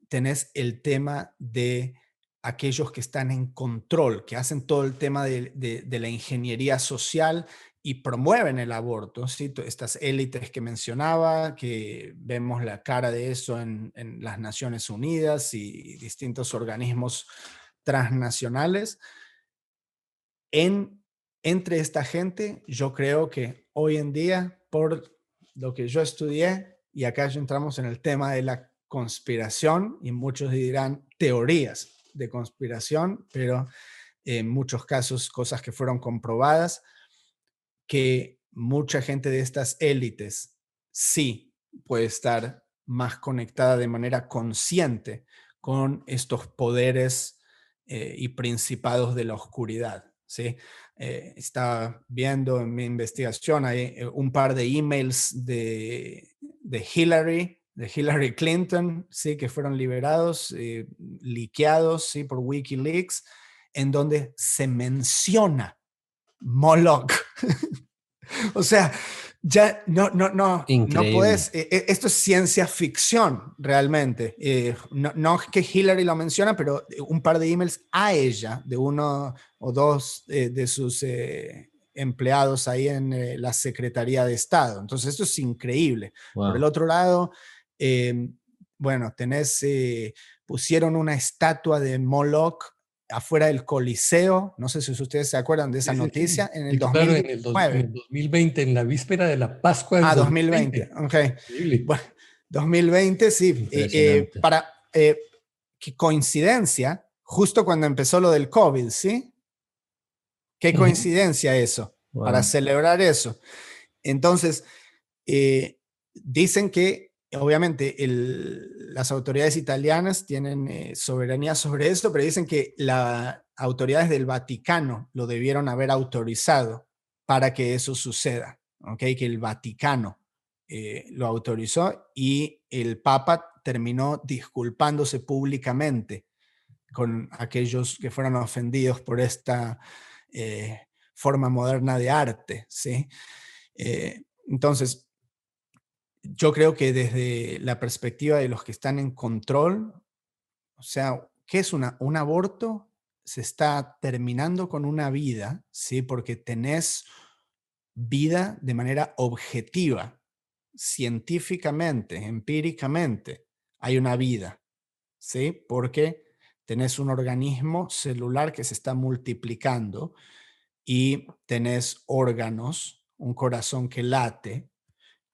tenés el tema de aquellos que están en control, que hacen todo el tema de la ingeniería social y promueven el aborto, ¿sí? Estas élites que mencionaba, que vemos la cara de eso en las Naciones Unidas y distintos organismos transnacionales. Entre esta gente, yo creo que hoy en día, por lo que yo estudié, y acá ya entramos en el tema de la conspiración, y muchos dirán teorías de conspiración, pero en muchos casos cosas que fueron comprobadas, que mucha gente de estas élites sí puede estar más conectada de manera consciente con estos poderes y principados de la oscuridad, ¿sí? Estaba viendo en mi investigación, hay un par de emails de Hillary Clinton, ¿sí? Que fueron liberados, liqueados, ¿sí? Por Wikileaks, en donde se menciona Moloch. O sea, ya no Increíble. puedes, esto es ciencia ficción realmente. No es que Hillary lo menciona, pero un par de emails a ella, de uno o dos de sus empleados ahí en la Secretaría de Estado. Entonces, esto es increíble. Por el Wow. otro lado, bueno, pusieron una estatua de Moloch afuera del Coliseo. No sé si ustedes se acuerdan de esa Sí, sí, sí. noticia, en el Sí, claro, en el 2019. 2020, en la víspera de la Pascua del 2020, 2020. ok. Increíble. Bueno, 2020, sí. Impresionante. Qué coincidencia, justo cuando empezó lo del COVID, ¿sí? Qué Ujú. coincidencia eso, para Wow. celebrar eso. Entonces, dicen que obviamente las autoridades italianas tienen soberanía sobre esto, pero dicen que las autoridades del Vaticano lo debieron haber autorizado para que eso suceda, ¿ok? Que el Vaticano lo autorizó y el Papa terminó disculpándose públicamente con aquellos que fueron ofendidos por esta forma moderna de arte, ¿sí? Entonces, yo creo que desde la perspectiva de los que están en control, o sea, ¿qué es un aborto? Se está terminando con una vida, ¿sí? Porque tenés vida de manera objetiva, científicamente, empíricamente, hay una vida, ¿sí? Porque tenés un organismo celular que se está multiplicando y tenés órganos, un corazón que late,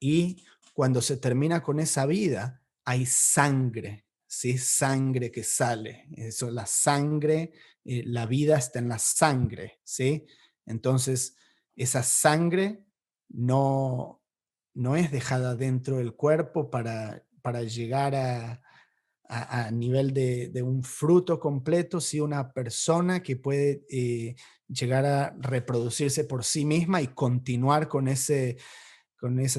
y cuando se termina con esa vida, hay sangre, ¿sí? Sangre que sale. Eso, la sangre, la vida está en la sangre, ¿sí? Entonces, esa sangre no es dejada dentro del cuerpo para llegar a nivel de un fruto completo, sí una persona que puede llegar a reproducirse por sí misma y continuar con ese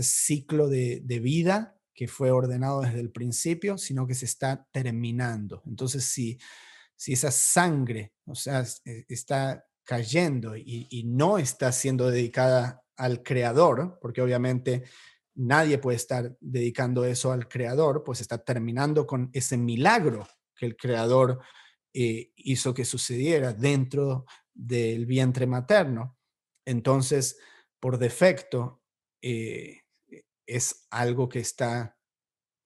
ciclo de vida que fue ordenado desde el principio, sino que se está terminando. Entonces, si esa sangre, o sea, está cayendo y no está siendo dedicada al creador, porque obviamente nadie puede estar dedicando eso al creador, pues está terminando con ese milagro que el creador hizo que sucediera dentro del vientre materno. Entonces, por defecto, es algo que está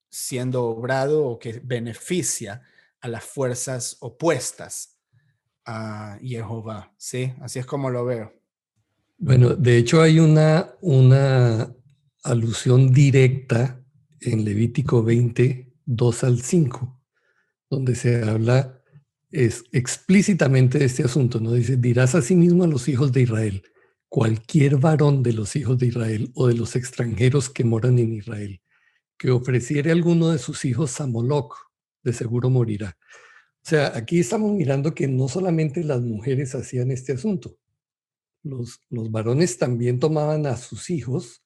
siendo obrado o que beneficia a las fuerzas opuestas a Jehová, ¿sí? Así es como lo veo. Bueno, de hecho hay una alusión directa en Levítico 20, 2 al 5, donde se habla explícitamente de este asunto, ¿no? Dice, dirás asimismo a los hijos de Israel, cualquier varón de los hijos de Israel o de los extranjeros que moran en Israel, que ofreciere alguno de sus hijos a Moloc, de seguro morirá. O sea, aquí estamos mirando que no solamente las mujeres hacían este asunto, los varones también tomaban a sus hijos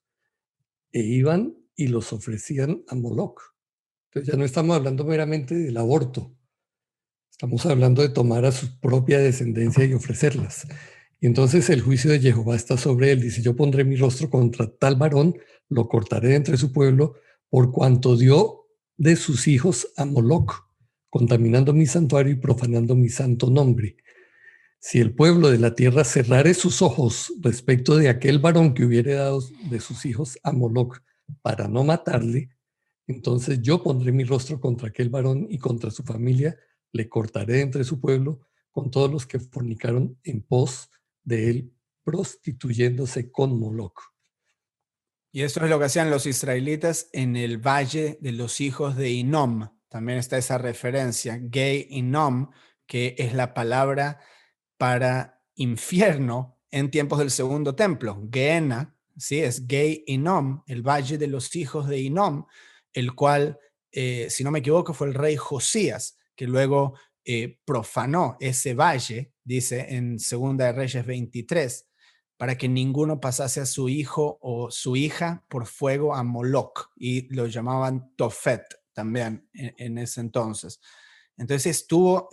e iban y los ofrecían a Moloc. Entonces ya no estamos hablando meramente del aborto, estamos hablando de tomar a su propia descendencia y ofrecerlas. Y entonces el juicio de Jehová está sobre él. Dice, yo pondré mi rostro contra tal varón, lo cortaré de entre su pueblo, por cuanto dio de sus hijos a Moloc, contaminando mi santuario y profanando mi santo nombre. Si el pueblo de la tierra cerrare sus ojos respecto de aquel varón que hubiere dado de sus hijos a Moloc para no matarle, entonces yo pondré mi rostro contra aquel varón y contra su familia, le cortaré entre su pueblo con todos los que fornicaron en pos de él, prostituyéndose con Moloc. Y eso es lo que hacían los israelitas en el valle de los hijos de Hinnom. También está esa referencia, Gay Hinnom, que es la palabra para infierno en tiempos del segundo templo. Gehenna, ¿sí? Es Gay Hinnom, el valle de los hijos de Hinnom, el cual, si no me equivoco, fue el rey Josías, que luego profanó ese valle, dice en Segunda de Reyes 23, para que ninguno pasase a su hijo o su hija por fuego a Moloc, y lo llamaban Tofet también en ese entonces. Entonces estuvo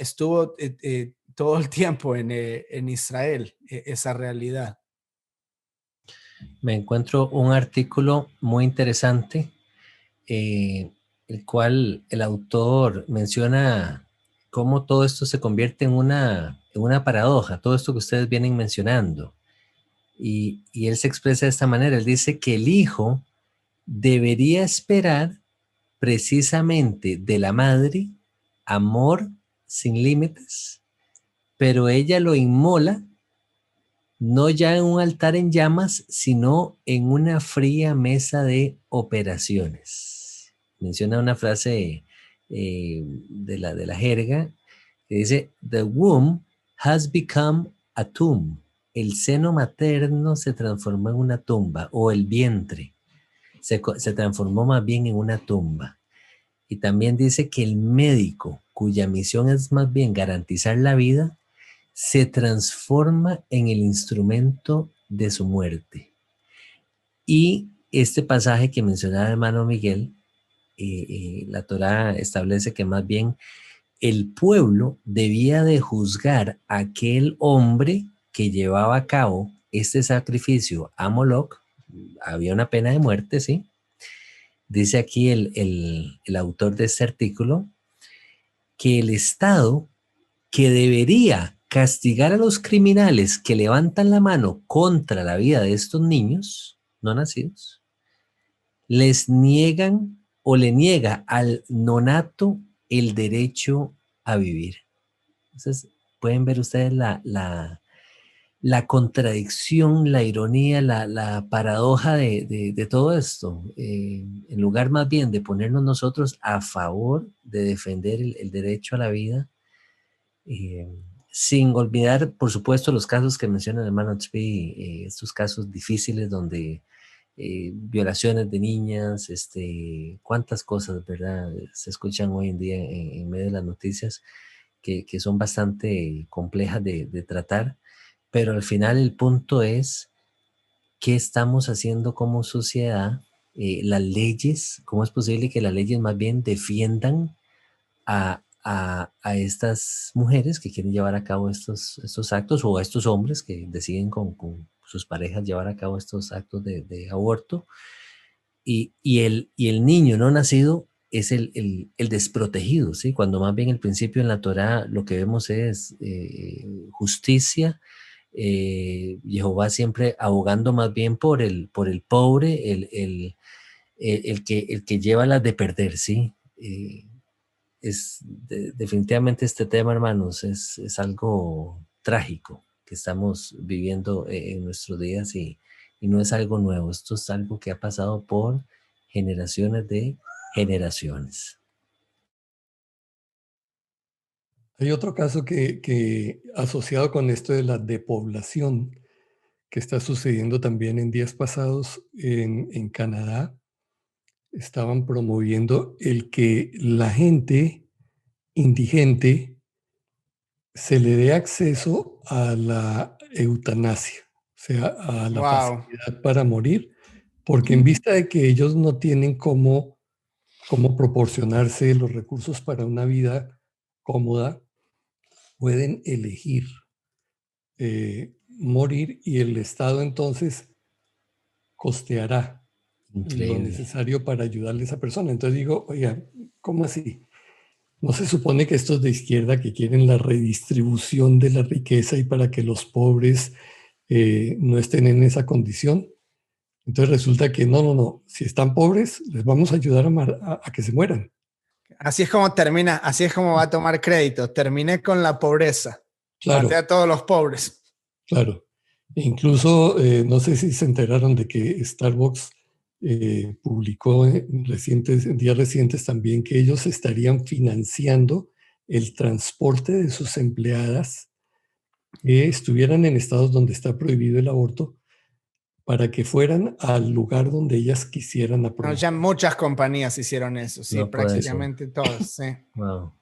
todo el tiempo en Israel esa realidad. Me encuentro un artículo muy interesante, el cual el autor menciona cómo todo esto se convierte en una paradoja, todo esto que ustedes vienen mencionando. Y él se expresa de esta manera, él dice que el hijo debería esperar precisamente de la madre amor sin límites, pero ella lo inmola no ya en un altar en llamas, sino en una fría mesa de operaciones. Menciona una frase de la jerga que dice, the womb has become a tomb. El seno materno se transformó en una tumba, o el vientre se transformó más bien en una tumba. Y también dice que el médico, cuya misión es más bien garantizar la vida, se transforma en el instrumento de su muerte. Y este pasaje que mencionaba el hermano Miguel, la Torá establece que más bien el pueblo debía de juzgar a aquel hombre que llevaba a cabo este sacrificio a Moloc. Había una pena de muerte, ¿sí? Dice aquí el autor de este artículo que el Estado, que debería castigar a los criminales que levantan la mano contra la vida de estos niños no nacidos, les niegan o le niega al nonato el derecho a vivir. Entonces, pueden ver ustedes la contradicción, la ironía, la paradoja de todo esto. En lugar más bien de ponernos nosotros a favor de defender el derecho a la vida, sin olvidar, por supuesto, los casos que menciona el hermano Tzvi, estos casos difíciles donde violaciones de niñas, cuántas cosas, ¿verdad? Se escuchan hoy en día en medio de las noticias que son bastante complejas de tratar, pero al final el punto es qué estamos haciendo como sociedad, las leyes, cómo es posible que las leyes más bien defiendan a estas mujeres que quieren llevar a cabo estos actos, o a estos hombres que deciden con sus parejas llevar a cabo estos actos de aborto, y el niño no nacido es el desprotegido, ¿sí? Cuando más bien al principio en la Torá lo que vemos es justicia, Jehová siempre abogando más bien por el pobre, el que lleva las de perder, ¿sí? Definitivamente este tema, hermanos, es algo trágico que estamos viviendo en nuestros días, y no es algo nuevo. Esto es algo que ha pasado por generaciones de generaciones. Hay otro caso que asociado con esto de la depoblación que está sucediendo también en días pasados en Canadá. Estaban promoviendo el que la gente indigente se le dé acceso a la eutanasia, o sea, a la Wow. facilidad para morir, porque en vista de que ellos no tienen cómo proporcionarse los recursos para una vida cómoda, pueden elegir morir, y el Estado entonces costeará lo Increíble. necesario para ayudarle a esa persona. Entonces digo, oiga, ¿cómo así? ¿No se supone que estos de izquierda que quieren la redistribución de la riqueza y para que los pobres no estén en esa condición? Entonces resulta que no, si están pobres, les vamos a ayudar a que se mueran. Así es como termina, así es como va a tomar crédito. Terminé con la pobreza. Claro, Maté a todos los pobres. claro. E incluso, no sé si se enteraron de que Starbucks publicó en días recientes también que ellos estarían financiando el transporte de sus empleadas que estuvieran en estados donde está prohibido el aborto, para que fueran al lugar donde ellas quisieran No, aprobar. ya muchas compañías hicieron eso, sí, No puede ser. prácticamente todas, sí. Wow.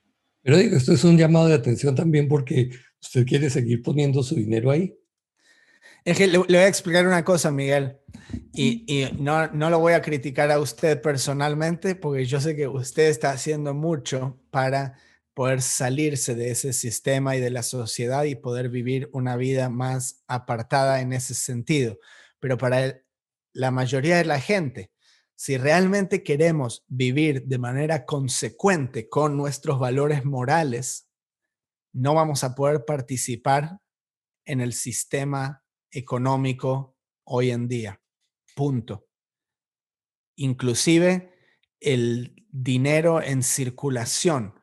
Pero digo, esto es un llamado de atención también porque usted quiere seguir poniendo su dinero ahí. Es que le voy a explicar una cosa, Miguel, y no lo voy a criticar a usted personalmente, porque yo sé que usted está haciendo mucho para poder salirse de ese sistema y de la sociedad y poder vivir una vida más apartada en ese sentido. Pero para la mayoría de la gente, si realmente queremos vivir de manera consecuente con nuestros valores morales, no vamos a poder participar en el sistema económico hoy en día. Punto. Inclusive el dinero en circulación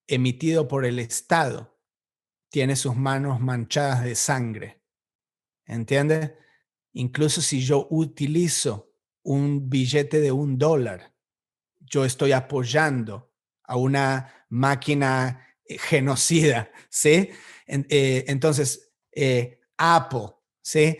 emitido por el Estado tiene sus manos manchadas de sangre. ¿Entiendes? Incluso si yo utilizo un billete de $1, yo estoy apoyando a una máquina genocida, ¿sí? Entonces, Apple, ¿sí?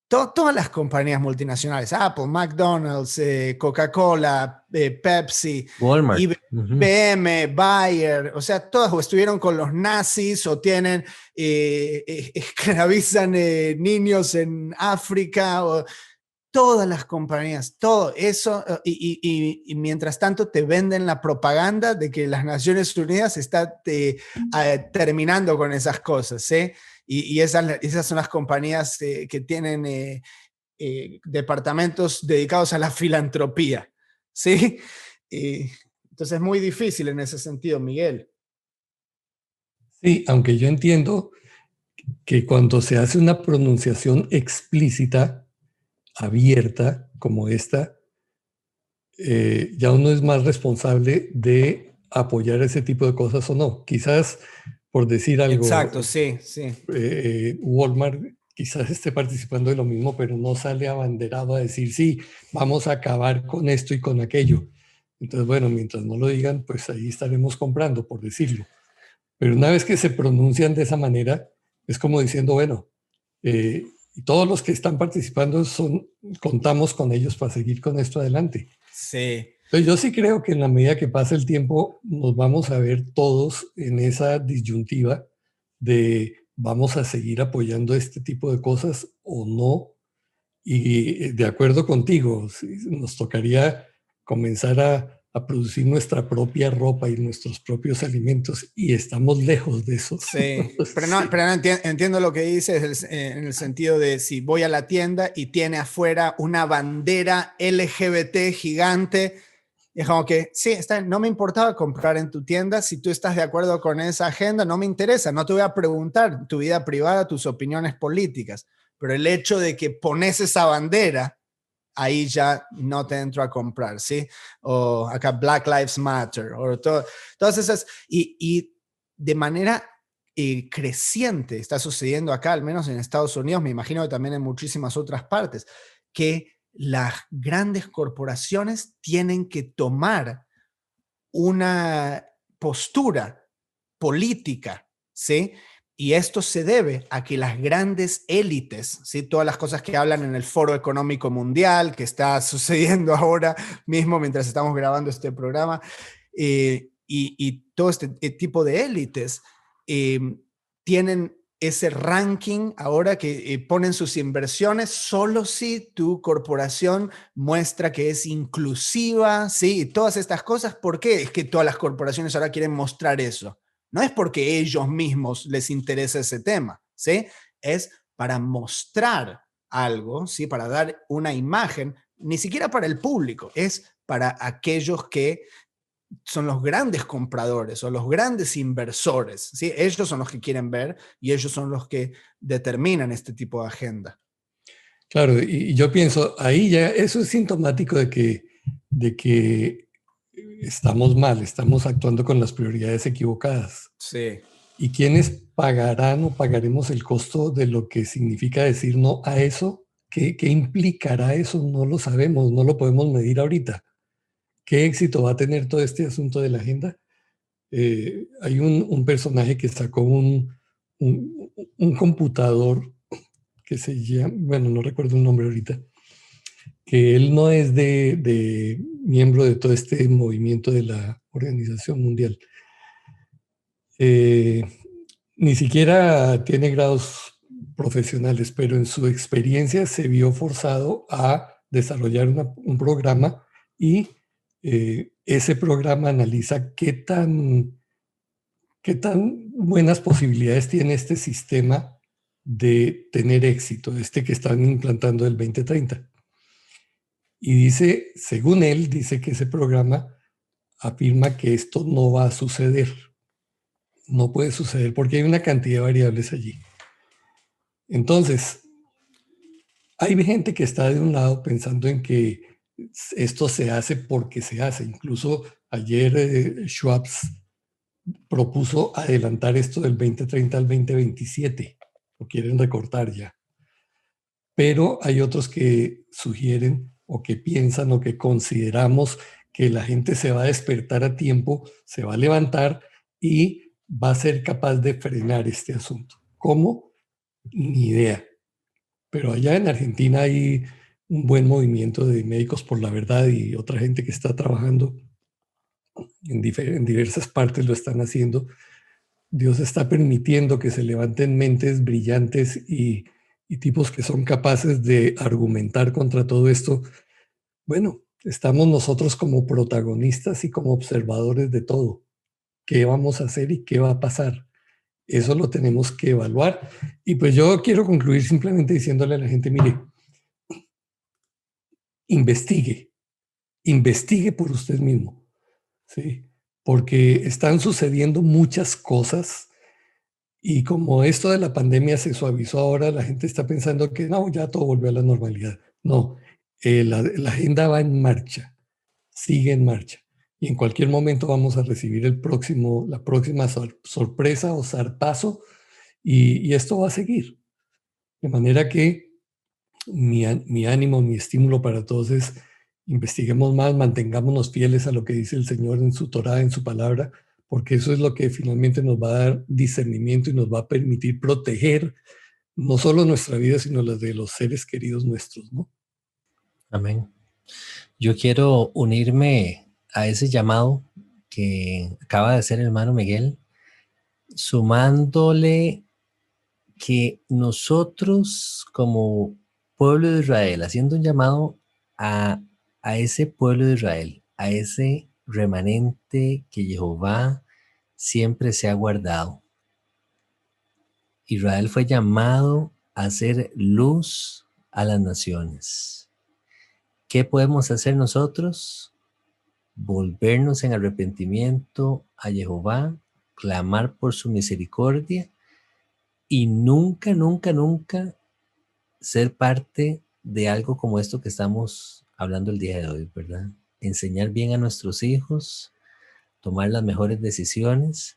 Todas las compañías multinacionales, Apple, McDonald's, Coca-Cola, Pepsi, Walmart. IBM, Bayer, o sea, todas o estuvieron con los nazis o tienen, esclavizan niños en África, o todas las compañías, todo eso, y mientras tanto te venden la propaganda de que las Naciones Unidas está terminando con esas cosas, ¿sí? Y esas son las compañías que tienen departamentos dedicados a la filantropía, ¿sí? Entonces es muy difícil en ese sentido, Miguel. Sí, aunque yo entiendo que cuando se hace una pronunciación explícita, abierta, como esta, ya uno es más responsable de apoyar ese tipo de cosas o no. Quizás, por decir algo, Exacto, sí, sí. Walmart quizás esté participando de lo mismo, pero no sale abanderado a decir, sí, vamos a acabar con esto y con aquello. Entonces, bueno, mientras no lo digan, pues ahí estaremos comprando, por decirlo. Pero una vez que se pronuncian de esa manera, es como diciendo, bueno, Y todos los que están participando contamos con ellos para seguir con esto adelante. Sí. Entonces yo sí creo que en la medida que pasa el tiempo nos vamos a ver todos en esa disyuntiva de vamos a seguir apoyando este tipo de cosas o no. Y de acuerdo contigo, nos tocaría comenzar a producir nuestra propia ropa y nuestros propios alimentos y estamos lejos de eso. Sí, pero no entiendo lo que dices en el sentido de si voy a la tienda y tiene afuera una bandera LGBT gigante, es como que sí, no me importaba comprar en tu tienda, si tú estás de acuerdo con esa agenda, no me interesa, no te voy a preguntar tu vida privada, tus opiniones políticas, pero el hecho de que pones esa bandera, ahí ya no te entro a comprar, ¿sí? O acá Black Lives Matter, o todas esas, y de manera creciente está sucediendo acá, al menos en Estados Unidos, me imagino que también en muchísimas otras partes, que las grandes corporaciones tienen que tomar una postura política, ¿sí? Y esto se debe a que las grandes élites, ¿sí? Todas las cosas que hablan en el Foro Económico Mundial, que está sucediendo ahora mismo mientras estamos grabando este programa, y todo este tipo de élites tienen ese ranking ahora que ponen sus inversiones solo si tu corporación muestra que es inclusiva, ¿sí? Y todas estas cosas. ¿Por qué es que todas las corporaciones ahora quieren mostrar eso? No es porque ellos mismos les interesa ese tema, ¿sí? Es para mostrar algo, ¿sí? Para dar una imagen, ni siquiera para el público, es para aquellos que son los grandes compradores o los grandes inversores, ¿sí? Ellos son los que quieren ver y ellos son los que determinan este tipo de agenda. Claro, y yo pienso, ahí ya eso es sintomático de que estamos mal, estamos actuando con las prioridades equivocadas. Sí. ¿Y quiénes pagarán o pagaremos el costo de lo que significa decir no a eso? ¿Qué implicará eso? No lo sabemos, no lo podemos medir ahorita. ¿Qué éxito va a tener todo este asunto de la agenda? Hay un personaje que sacó un computador que se llama, bueno, no recuerdo el nombre ahorita, que él no es de miembro de todo este movimiento de la Organización Mundial. Ni siquiera tiene grados profesionales, pero en su experiencia se vio forzado a desarrollar un programa y ese programa analiza qué tan buenas posibilidades tiene este sistema de tener éxito, este que están implantando el 2030. Y dice, según él, dice que ese programa afirma que esto no va a suceder. No puede suceder porque hay una cantidad de variables allí. Entonces, hay gente que está de un lado pensando en que esto se hace porque se hace. Incluso ayer Schwab propuso adelantar esto del 2030 al 2027. Lo quieren recortar ya. Pero hay otros que sugieren o que piensan o que consideramos que la gente se va a despertar a tiempo, se va a levantar y va a ser capaz de frenar este asunto. ¿Cómo? Ni idea. Pero allá en Argentina hay un buen movimiento de Médicos por la Verdad y otra gente que está trabajando en diversas partes lo están haciendo. Dios está permitiendo que se levanten mentes brillantes y tipos que son capaces de argumentar contra todo esto. Bueno, estamos nosotros como protagonistas y como observadores de todo. ¿Qué vamos a hacer y qué va a pasar? Eso lo tenemos que evaluar. Y pues yo quiero concluir simplemente diciéndole a la gente, mire, investigue por usted mismo, ¿sí? Porque están sucediendo muchas cosas y como esto de la pandemia se suavizó ahora, la gente está pensando que no, ya todo volvió a la normalidad. No, la agenda va en marcha, sigue en marcha. Y en cualquier momento vamos a recibir la próxima sorpresa o zarpazo y esto va a seguir. De manera que mi ánimo, mi estímulo para todos es investiguemos más, mantengámonos fieles a lo que dice el Señor en su Torá, en su palabra, porque eso es lo que finalmente nos va a dar discernimiento y nos va a permitir proteger no solo nuestra vida, sino la de los seres queridos nuestros, ¿no? Amén. Yo quiero unirme a ese llamado que acaba de hacer el hermano Miguel, sumándole que nosotros como pueblo de Israel, haciendo un llamado a ese pueblo de Israel, a ese remanente que Jehová siempre se ha guardado. Israel fue llamado a hacer luz a las naciones. ¿Qué podemos hacer nosotros? Volvernos en arrepentimiento a Jehová, clamar por su misericordia y nunca, nunca, nunca ser parte de algo como esto que estamos hablando el día de hoy, ¿verdad? Enseñar bien a nuestros hijos, tomar las mejores decisiones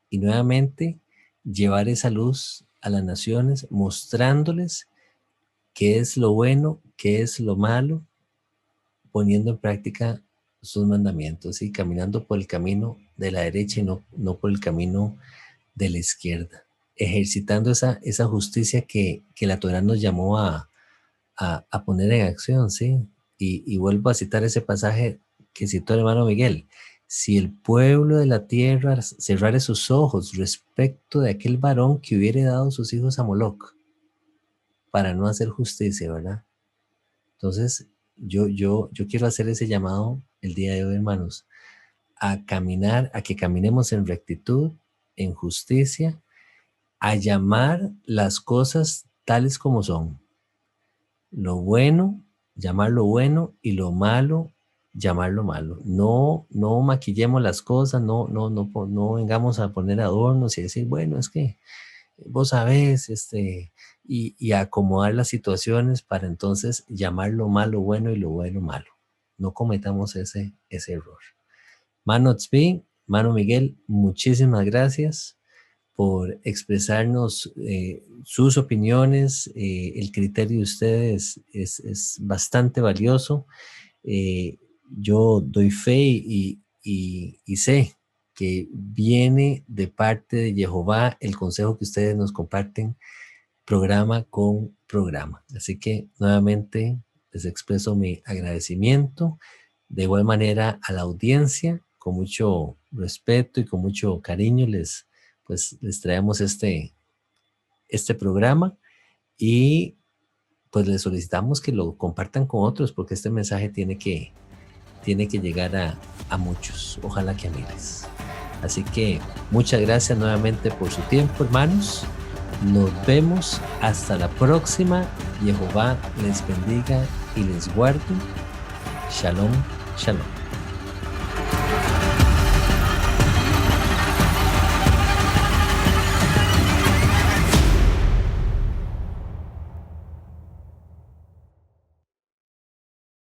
y nuevamente llevar esa luz a las naciones, mostrándoles qué es lo bueno, qué es lo malo, poniendo en práctica sus mandamientos y caminando por el camino de la derecha y no por el camino de la izquierda, ejercitando esa justicia que la Torá nos llamó a poner en acción, ¿sí? Y vuelvo a citar ese pasaje que citó el hermano Miguel. Si el pueblo de la tierra cerrare sus ojos respecto de aquel varón que hubiere dado sus hijos a Moloc para no hacer justicia, ¿verdad? Entonces, yo quiero hacer ese llamado el día de hoy, hermanos, a caminar, a que caminemos en rectitud, en justicia, a llamar las cosas tales como son. Lo bueno, llamarlo bueno, y lo malo, llamarlo malo. No maquillemos las cosas, no vengamos a poner adornos y decir, bueno, es que vos sabés, y acomodar las situaciones para entonces llamar lo malo bueno y lo bueno malo. No cometamos ese error. Mano Tzvi, Mano Miguel, muchísimas gracias por expresarnos sus opiniones. El criterio de ustedes es bastante valioso. Yo doy fe y sé que viene de parte de Jehová el consejo que ustedes nos comparten programa con programa. Así que nuevamente les expreso mi agradecimiento. De igual manera a la audiencia, con mucho respeto y con mucho cariño les traemos este programa y pues les solicitamos que lo compartan con otros porque este mensaje tiene que llegar a muchos, ojalá que a miles. Así que muchas gracias nuevamente por su tiempo, hermanos. Nos vemos hasta la próxima. Jehová les bendiga y les guarde. Shalom, shalom.